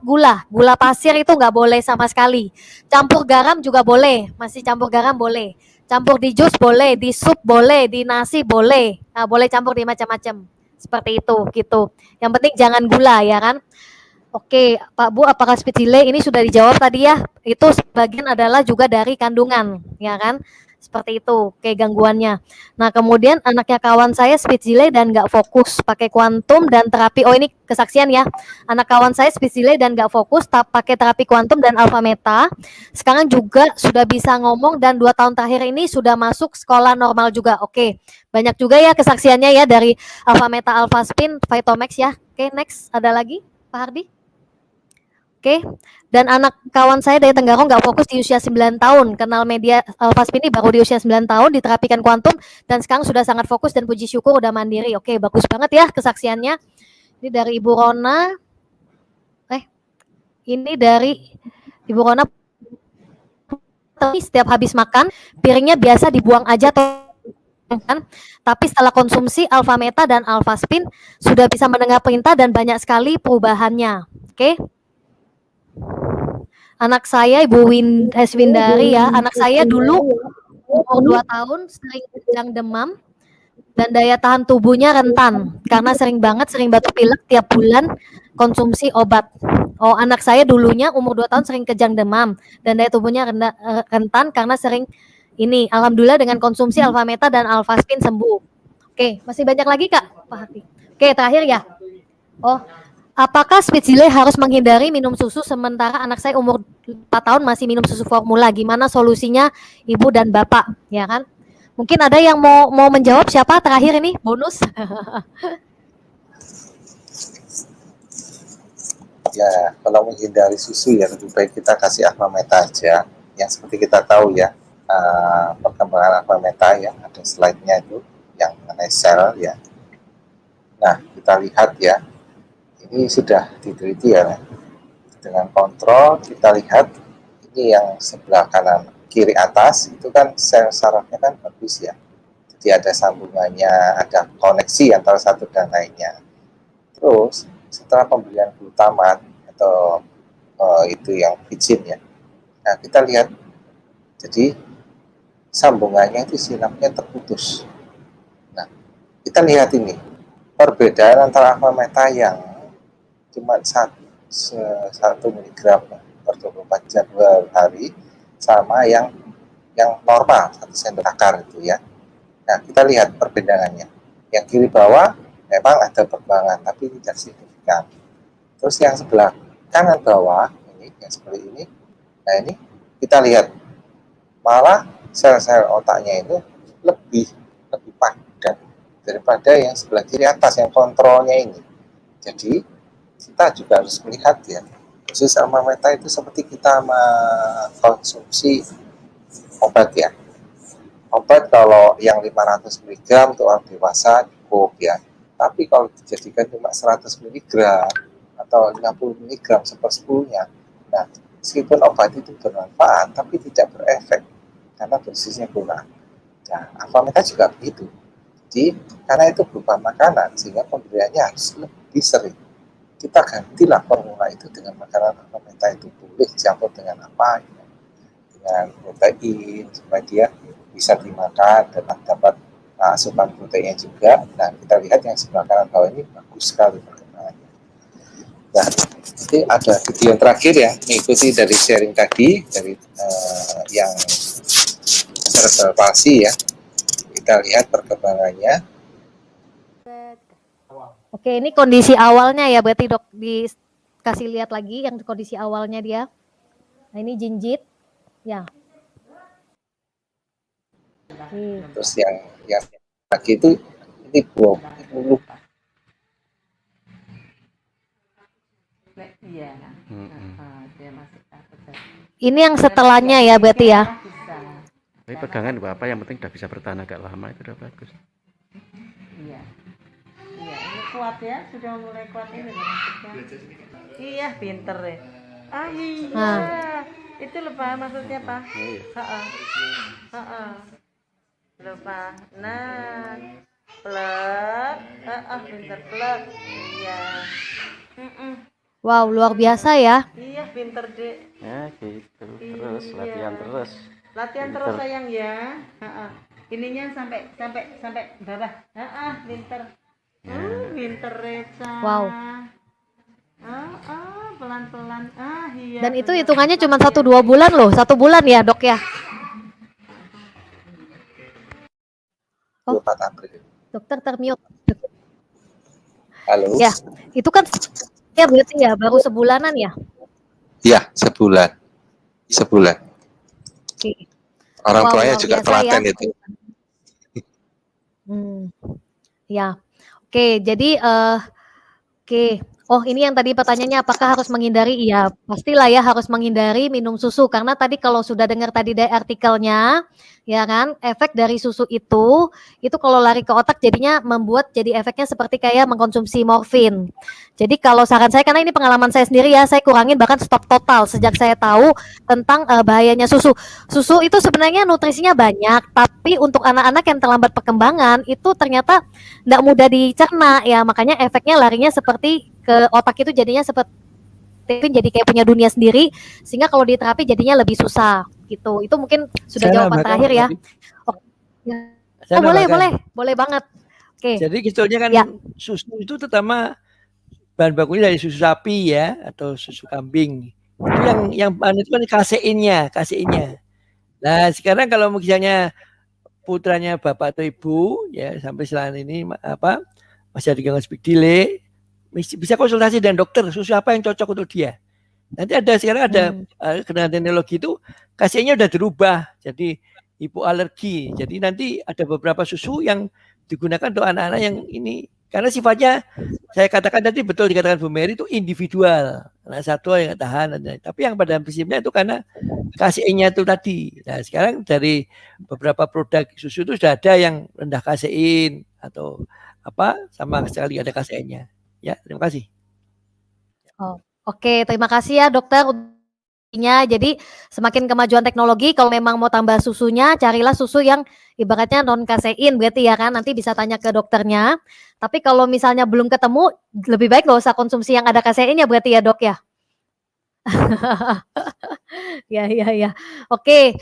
S1: gula pasir itu nggak boleh sama sekali. Campur garam juga boleh, masih campur garam boleh. Campur di jus boleh, di sup boleh, di nasi boleh. Nah, boleh campur di macam-macam. Seperti itu, gitu. Yang penting jangan gula ya kan. Oke, Pak Bu, apakah speed delay ini sudah dijawab tadi ya? Itu sebagian adalah juga dari kandungan, ya kan? Seperti itu, kayak gangguannya. Nah, kemudian anaknya kawan saya speed delay dan nggak fokus, pakai kuantum dan terapi. Oh, ini kesaksian ya. Anak kawan saya speed delay dan nggak fokus, pakai terapi kuantum dan Alpha Meta. Sekarang juga sudah bisa ngomong dan 2 tahun terakhir ini sudah masuk sekolah normal juga. Oke, banyak juga ya kesaksiannya ya dari Alpha Meta, Alpha Spin, Vitomax ya. Oke, next ada lagi, Pak Hardi. Oke, dan anak kawan saya dari Tenggarong nggak fokus di usia 9 tahun, kenal media Alpha Spin ini baru di usia 9 tahun, diterapikan kuantum, dan sekarang sudah sangat fokus dan puji syukur udah mandiri. Oke, bagus banget ya kesaksiannya. Ini dari Ibu Rona. Ini dari Ibu Rona. Setiap habis makan, piringnya biasa dibuang aja kan? Tapi setelah konsumsi Alpha Meta dan Alpha Spin, sudah bisa mendengar perintah dan banyak sekali perubahannya. Oke. Anak saya Ibu Windari ya, anak saya dulu umur 2 tahun sering kejang demam dan daya tahan tubuhnya rentan karena sering batuk pilek tiap bulan konsumsi obat. Oh, anak saya dulunya umur 2 tahun sering kejang demam dan daya tubuhnya rentan karena sering ini. Alhamdulillah dengan konsumsi Alpha Meta dan Alpha Spin sembuh. Oke, masih banyak lagi Kak Pak Hati. Oke, terakhir ya. Oh, apakah speed delay harus menghindari minum susu sementara anak saya umur 4 tahun masih minum susu formula? Gimana solusinya Ibu dan Bapak? Ya kan? Mungkin ada yang mau menjawab, siapa terakhir ini? Bonus.
S3: Ya, kalau menghindari susu ya lebih baik kita kasih Alpha Meta aja. Yang seperti kita tahu ya, perkembangan Alpha Meta ya, ada slide-nya itu yang mengenai sel ya. Nah, kita lihat ya, ini sudah diteliti ya, dengan kontrol kita lihat ini yang sebelah kanan kiri atas itu kan sel sarafnya kan bagus ya, jadi ada sambungannya, ada koneksi antara satu dan lainnya. Terus setelah pemberian glutamat atau itu yang vicin ya, nah kita lihat jadi sambungannya itu sinapsnya terputus. Nah kita lihat ini perbedaan antara Alpha Meta yang cuma 1 miligram per 24 jam per hari sama yang normal 1 sendok akar itu ya. Nah kita lihat perbedaannya. Yang kiri bawah memang ada perkembangan tapi tidak signifikan. Terus yang sebelah kanan bawah ini yang seperti ini, nah ini kita lihat malah sel-sel otaknya itu lebih padat daripada yang sebelah kiri atas yang kontrolnya ini. Jadi kita juga harus melihat ya, khusus Alpha Meta itu seperti kita mengkonsumsi obat ya. Obat kalau yang 500 mg untuk orang dewasa cukup ya. Tapi kalau dijadikan cuma 100 mg atau 50 mg sepersepuluhnya, nah meskipun obat itu bermanfaat tapi tidak berefek karena dosisnya kurang. Nah, Alfameta juga begitu. Jadi karena itu berupa makanan sehingga pemberiannya harus lebih sering. Kita gantilah formula itu dengan makanan Alfameta itu, boleh dicampur dengan apa ya, dengan protein supaya dia bisa dimakan dan dapat asupan proteinnya juga. Nah, kita lihat yang sebelah kanan bawah ini bagus sekali perkembangannya. Nah, ini ada video yang terakhir ya, mengikuti dari sharing tadi dari yang cerebral palsy ya. Kita lihat perkembangannya.
S1: Oke, ini kondisi awalnya ya, berarti dok dikasih lihat lagi yang kondisi awalnya dia. Nah, ini jinjit, ya.
S3: Terus yang lagi itu ini belum.
S5: Iya.
S1: Ini yang setelahnya ya, berarti ya.
S6: Tapi pegangan apa yang penting udah bisa bertahan agak lama itu udah bagus.
S5: Iya. Iya, ini kuat ya, sudah mulai kuat ini maksudnya. Iya, pinter ya. Ah iya. Itu lupa maksudnya, Pak. Heeh. Heeh. Lupa. Nah, plek. Pinter plek. Iya.
S1: Wow, luar biasa ya.
S5: Iya, pinter, Dek.
S6: Ya gitu. Terus latihan terus.
S5: Latihan
S6: Pinter.
S5: terus sayang ya. Ininya sampai bawah. Pinter. Pinter Reca.
S1: Wow.
S5: Pelan-pelan. Iya.
S1: Dan itu hitungannya cuma 1-2 bulan loh, 1 bulan ya dok ya.
S3: 24 April.
S1: Dokter termute.
S3: Halo.
S1: Ya, itu kan ya berarti ya baru sebulanan ya.
S3: Ya, sebulan.
S1: Oke.
S3: Orang
S1: Wow,
S3: tuanya
S1: luar
S3: juga
S1: biasa
S3: telaten
S1: ya.
S3: itu.
S1: Ya. Oke, jadi oke. Oh, ini yang tadi pertanyaannya apakah harus menghindari? Iya, pastilah ya harus menghindari minum susu karena tadi kalau sudah dengar tadi dari artikelnya, ya kan, efek dari susu itu kalau lari ke otak jadinya membuat jadi efeknya seperti kayak mengkonsumsi morfin. Jadi kalau saran saya karena ini pengalaman saya sendiri ya, saya kurangin bahkan stop total sejak saya tahu tentang bahayanya susu. Susu itu sebenarnya nutrisinya banyak, tapi untuk anak-anak yang terlambat perkembangan itu ternyata tidak mudah dicerna ya, makanya efeknya larinya seperti ke otak itu jadinya seperti jadi kayak punya dunia sendiri sehingga kalau diterapi jadinya lebih susah gitu. Itu mungkin sudah
S2: Saya
S1: jawaban
S2: nambahkan
S1: terakhir ya.
S2: tadi.
S1: Oh, ya.
S2: Saya
S1: Oh boleh
S2: nambahkan.
S1: boleh banget. Oke.
S2: Jadi sebetulnya kan
S1: Ya.
S2: susu itu terutama bahan bakunya dari susu sapi ya atau susu kambing. Itu yang itu kan kaseinnya. Nah, sekarang kalau misalnya putranya bapak atau ibu ya sampai selama ini masih ada gangguan speak delay, bisa konsultasi dengan dokter susu apa yang cocok untuk dia. Nanti sekarang ada dengan teknologi itu kaseinnya udah dirubah jadi hipoalergi. Jadi nanti ada beberapa susu yang digunakan untuk anak-anak yang ini karena sifatnya saya katakan tadi betul dikatakan Bu Mary itu individual. Anak satu yang tahan, tapi yang pada prinsipnya itu karena kaseinnya itu tadi. Nah sekarang dari beberapa produk susu itu sudah ada yang rendah kasein atau sama sekali ada kaseinnya. Ya terima kasih.
S1: Oh, oke, terima kasih ya dokter. Jadi semakin kemajuan teknologi kalau memang mau tambah susunya carilah susu yang ibaratnya non kasein berarti ya kan nanti bisa tanya ke dokternya. Tapi kalau misalnya belum ketemu lebih baik nggak usah konsumsi yang ada kaseinnya berarti ya dok ya. Ya. Oke,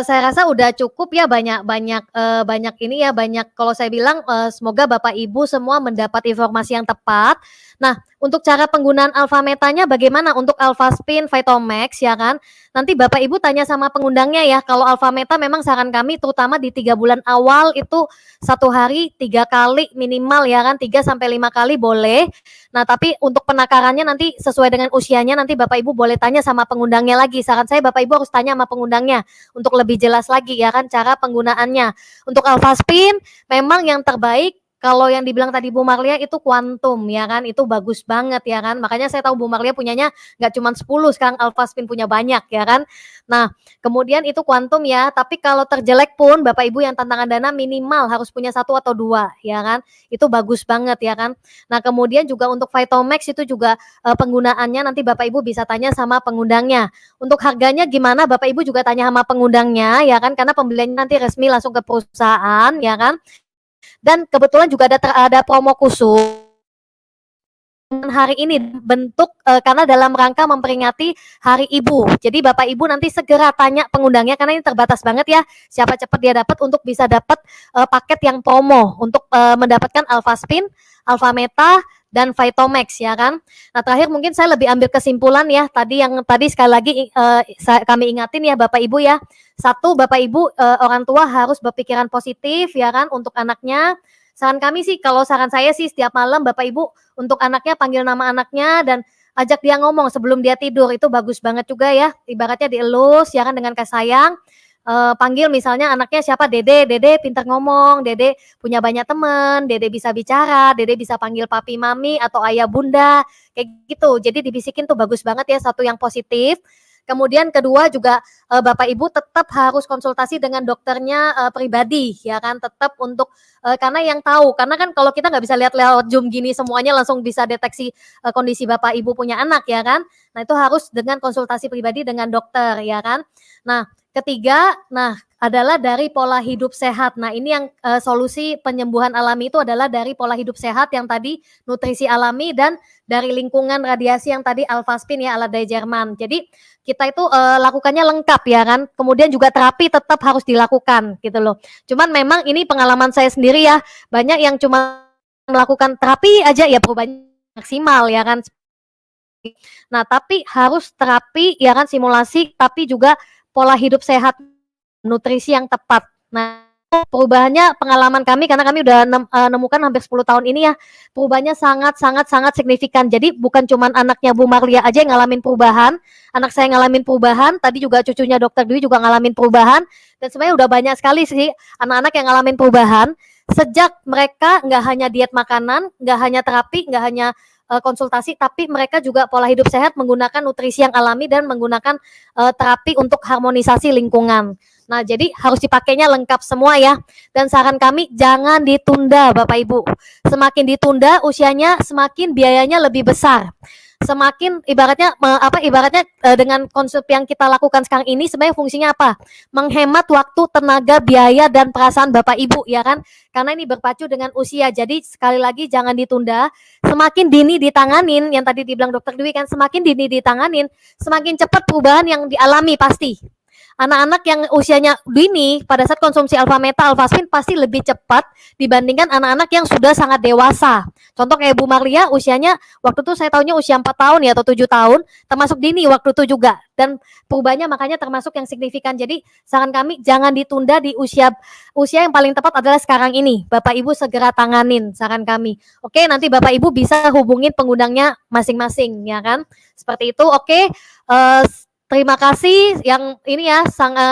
S1: saya rasa udah cukup ya banyak ini ya banyak kalau saya bilang semoga Bapak Ibu semua mendapat informasi yang tepat. Nah, untuk cara penggunaan Alfametanya bagaimana untuk Alfaspin, Vitomax ya kan? Nanti Bapak Ibu tanya sama pengundangnya ya. Kalau Alfameta memang saran kami terutama di 3 bulan awal itu 1 hari 3 kali minimal ya kan 3 sampai 5 kali boleh. Nah, tapi untuk penakarannya nanti sesuai dengan usianya nanti Bapak Ibu boleh tanya sama pengundangnya lagi. Saran saya Bapak Ibu harus tanya sama pengundangnya untuk lebih jelas lagi ya kan cara penggunaannya. Untuk Alfaspin memang yang terbaik kalau yang dibilang tadi Bu Marlia itu kuantum ya kan, itu bagus banget ya kan. Makanya saya tahu Bu Marlia punyanya nggak cuma 10, sekarang Alphaspin punya banyak ya kan. Nah, kemudian itu kuantum ya, tapi kalau terjelek pun Bapak Ibu yang tantangan dana minimal harus punya 1 atau 2 ya kan. Itu bagus banget ya kan. Nah, kemudian juga untuk Vitomax itu juga penggunaannya nanti Bapak Ibu bisa tanya sama pengundangnya. Untuk harganya gimana Bapak Ibu juga tanya sama pengundangnya ya kan, karena pembeliannya nanti resmi langsung ke perusahaan ya kan. Dan kebetulan juga ada promo khusus hari ini bentuk karena dalam rangka memperingati Hari Ibu. Jadi Bapak Ibu nanti segera tanya pengundangnya karena ini terbatas banget ya. Siapa cepat dia dapat untuk bisa dapat paket yang promo untuk mendapatkan Alphaspin, Alphameta dan Vitomax ya kan. Nah, terakhir mungkin saya lebih ambil kesimpulan ya. Tadi sekali lagi kami ingatin ya Bapak Ibu ya. Satu, Bapak Ibu orang tua harus berpikiran positif ya kan untuk anaknya. Saran kami sih, kalau saran saya sih setiap malam Bapak Ibu untuk anaknya panggil nama anaknya dan ajak dia ngomong sebelum dia tidur, itu bagus banget juga ya. Ibaratnya dielus ya kan dengan kasih sayang. Panggil misalnya anaknya siapa, Dede, Dede pintar ngomong, Dede punya banyak teman, Dede bisa bicara, Dede bisa panggil papi mami atau ayah bunda, kayak gitu. Jadi dibisikin tuh bagus banget ya, satu yang positif. Kemudian kedua juga Bapak Ibu tetap harus konsultasi dengan dokternya pribadi ya kan, tetap untuk karena yang tahu, karena kan kalau kita nggak bisa lihat lewat Zoom gini semuanya langsung bisa deteksi kondisi Bapak Ibu punya anak ya kan. Nah, itu harus dengan konsultasi pribadi dengan dokter ya kan. Nah, ketiga, adalah dari pola hidup sehat. Nah, ini yang solusi penyembuhan alami itu adalah dari pola hidup sehat yang tadi nutrisi alami dan dari lingkungan radiasi yang tadi Alphaspin ya ala dari Jerman. Jadi kita itu lakukannya lengkap ya kan. Kemudian juga terapi tetap harus dilakukan gitu loh. Cuman memang ini pengalaman saya sendiri ya. Banyak yang cuma melakukan terapi aja ya perubahannya maksimal ya kan. Nah, tapi harus terapi ya kan, simulasi, tapi juga pola hidup sehat, nutrisi yang tepat. Nah, perubahannya pengalaman kami karena kami udah nemukan hampir 10 tahun ini ya, perubahannya sangat signifikan. Jadi bukan cuman anaknya Bu Marlia aja yang ngalamin perubahan, anak saya ngalamin perubahan, tadi juga cucunya Dokter Dwi juga ngalamin perubahan, dan sebenarnya udah banyak sekali sih anak-anak yang ngalamin perubahan sejak mereka nggak hanya diet makanan, nggak hanya terapi, nggak hanya konsultasi, tapi mereka juga pola hidup sehat menggunakan nutrisi yang alami dan menggunakan terapi untuk harmonisasi lingkungan. Nah, jadi harus dipakainya lengkap semua ya. Dan saran kami jangan ditunda Bapak Ibu. Semakin ditunda usianya semakin biayanya lebih besar. Semakin ibaratnya dengan konsep yang kita lakukan sekarang ini sebenarnya fungsinya apa? Menghemat waktu, tenaga, biaya dan perasaan Bapak Ibu ya kan? Karena ini berpacu dengan usia. Jadi sekali lagi jangan ditunda. Semakin dini ditanganin, yang tadi dibilang Dokter Dwi kan, semakin dini ditanganin, semakin cepat perubahan yang dialami pasti. Anak-anak yang usianya dini pada saat konsumsi Alphameta, Alphaspin pasti lebih cepat dibandingkan anak-anak yang sudah sangat dewasa. Contoh kayak Bu Marlia usianya waktu itu saya tahunya usia 4 tahun ya atau 7 tahun, termasuk dini waktu itu juga. Dan perubahannya makanya termasuk yang signifikan. Jadi saran kami jangan ditunda di usia yang paling tepat adalah sekarang ini. Bapak Ibu segera tanganin saran kami. Oke, nanti Bapak Ibu bisa hubungin pengundangnya masing-masing ya kan. Seperti itu. Oke. Terima kasih yang ini ya,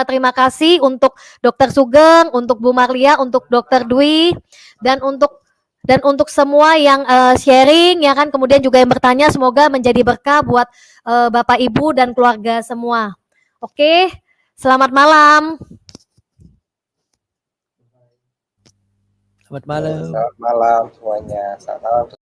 S1: terima kasih untuk Dokter Sugeng, untuk Bu Marlia, untuk Dokter Dwi, dan untuk semua yang sharing ya kan, kemudian juga yang bertanya, semoga menjadi berkah buat Bapak Ibu dan keluarga semua. Oke, selamat malam.
S2: Selamat malam.
S3: Selamat malam semuanya. Selamat malam.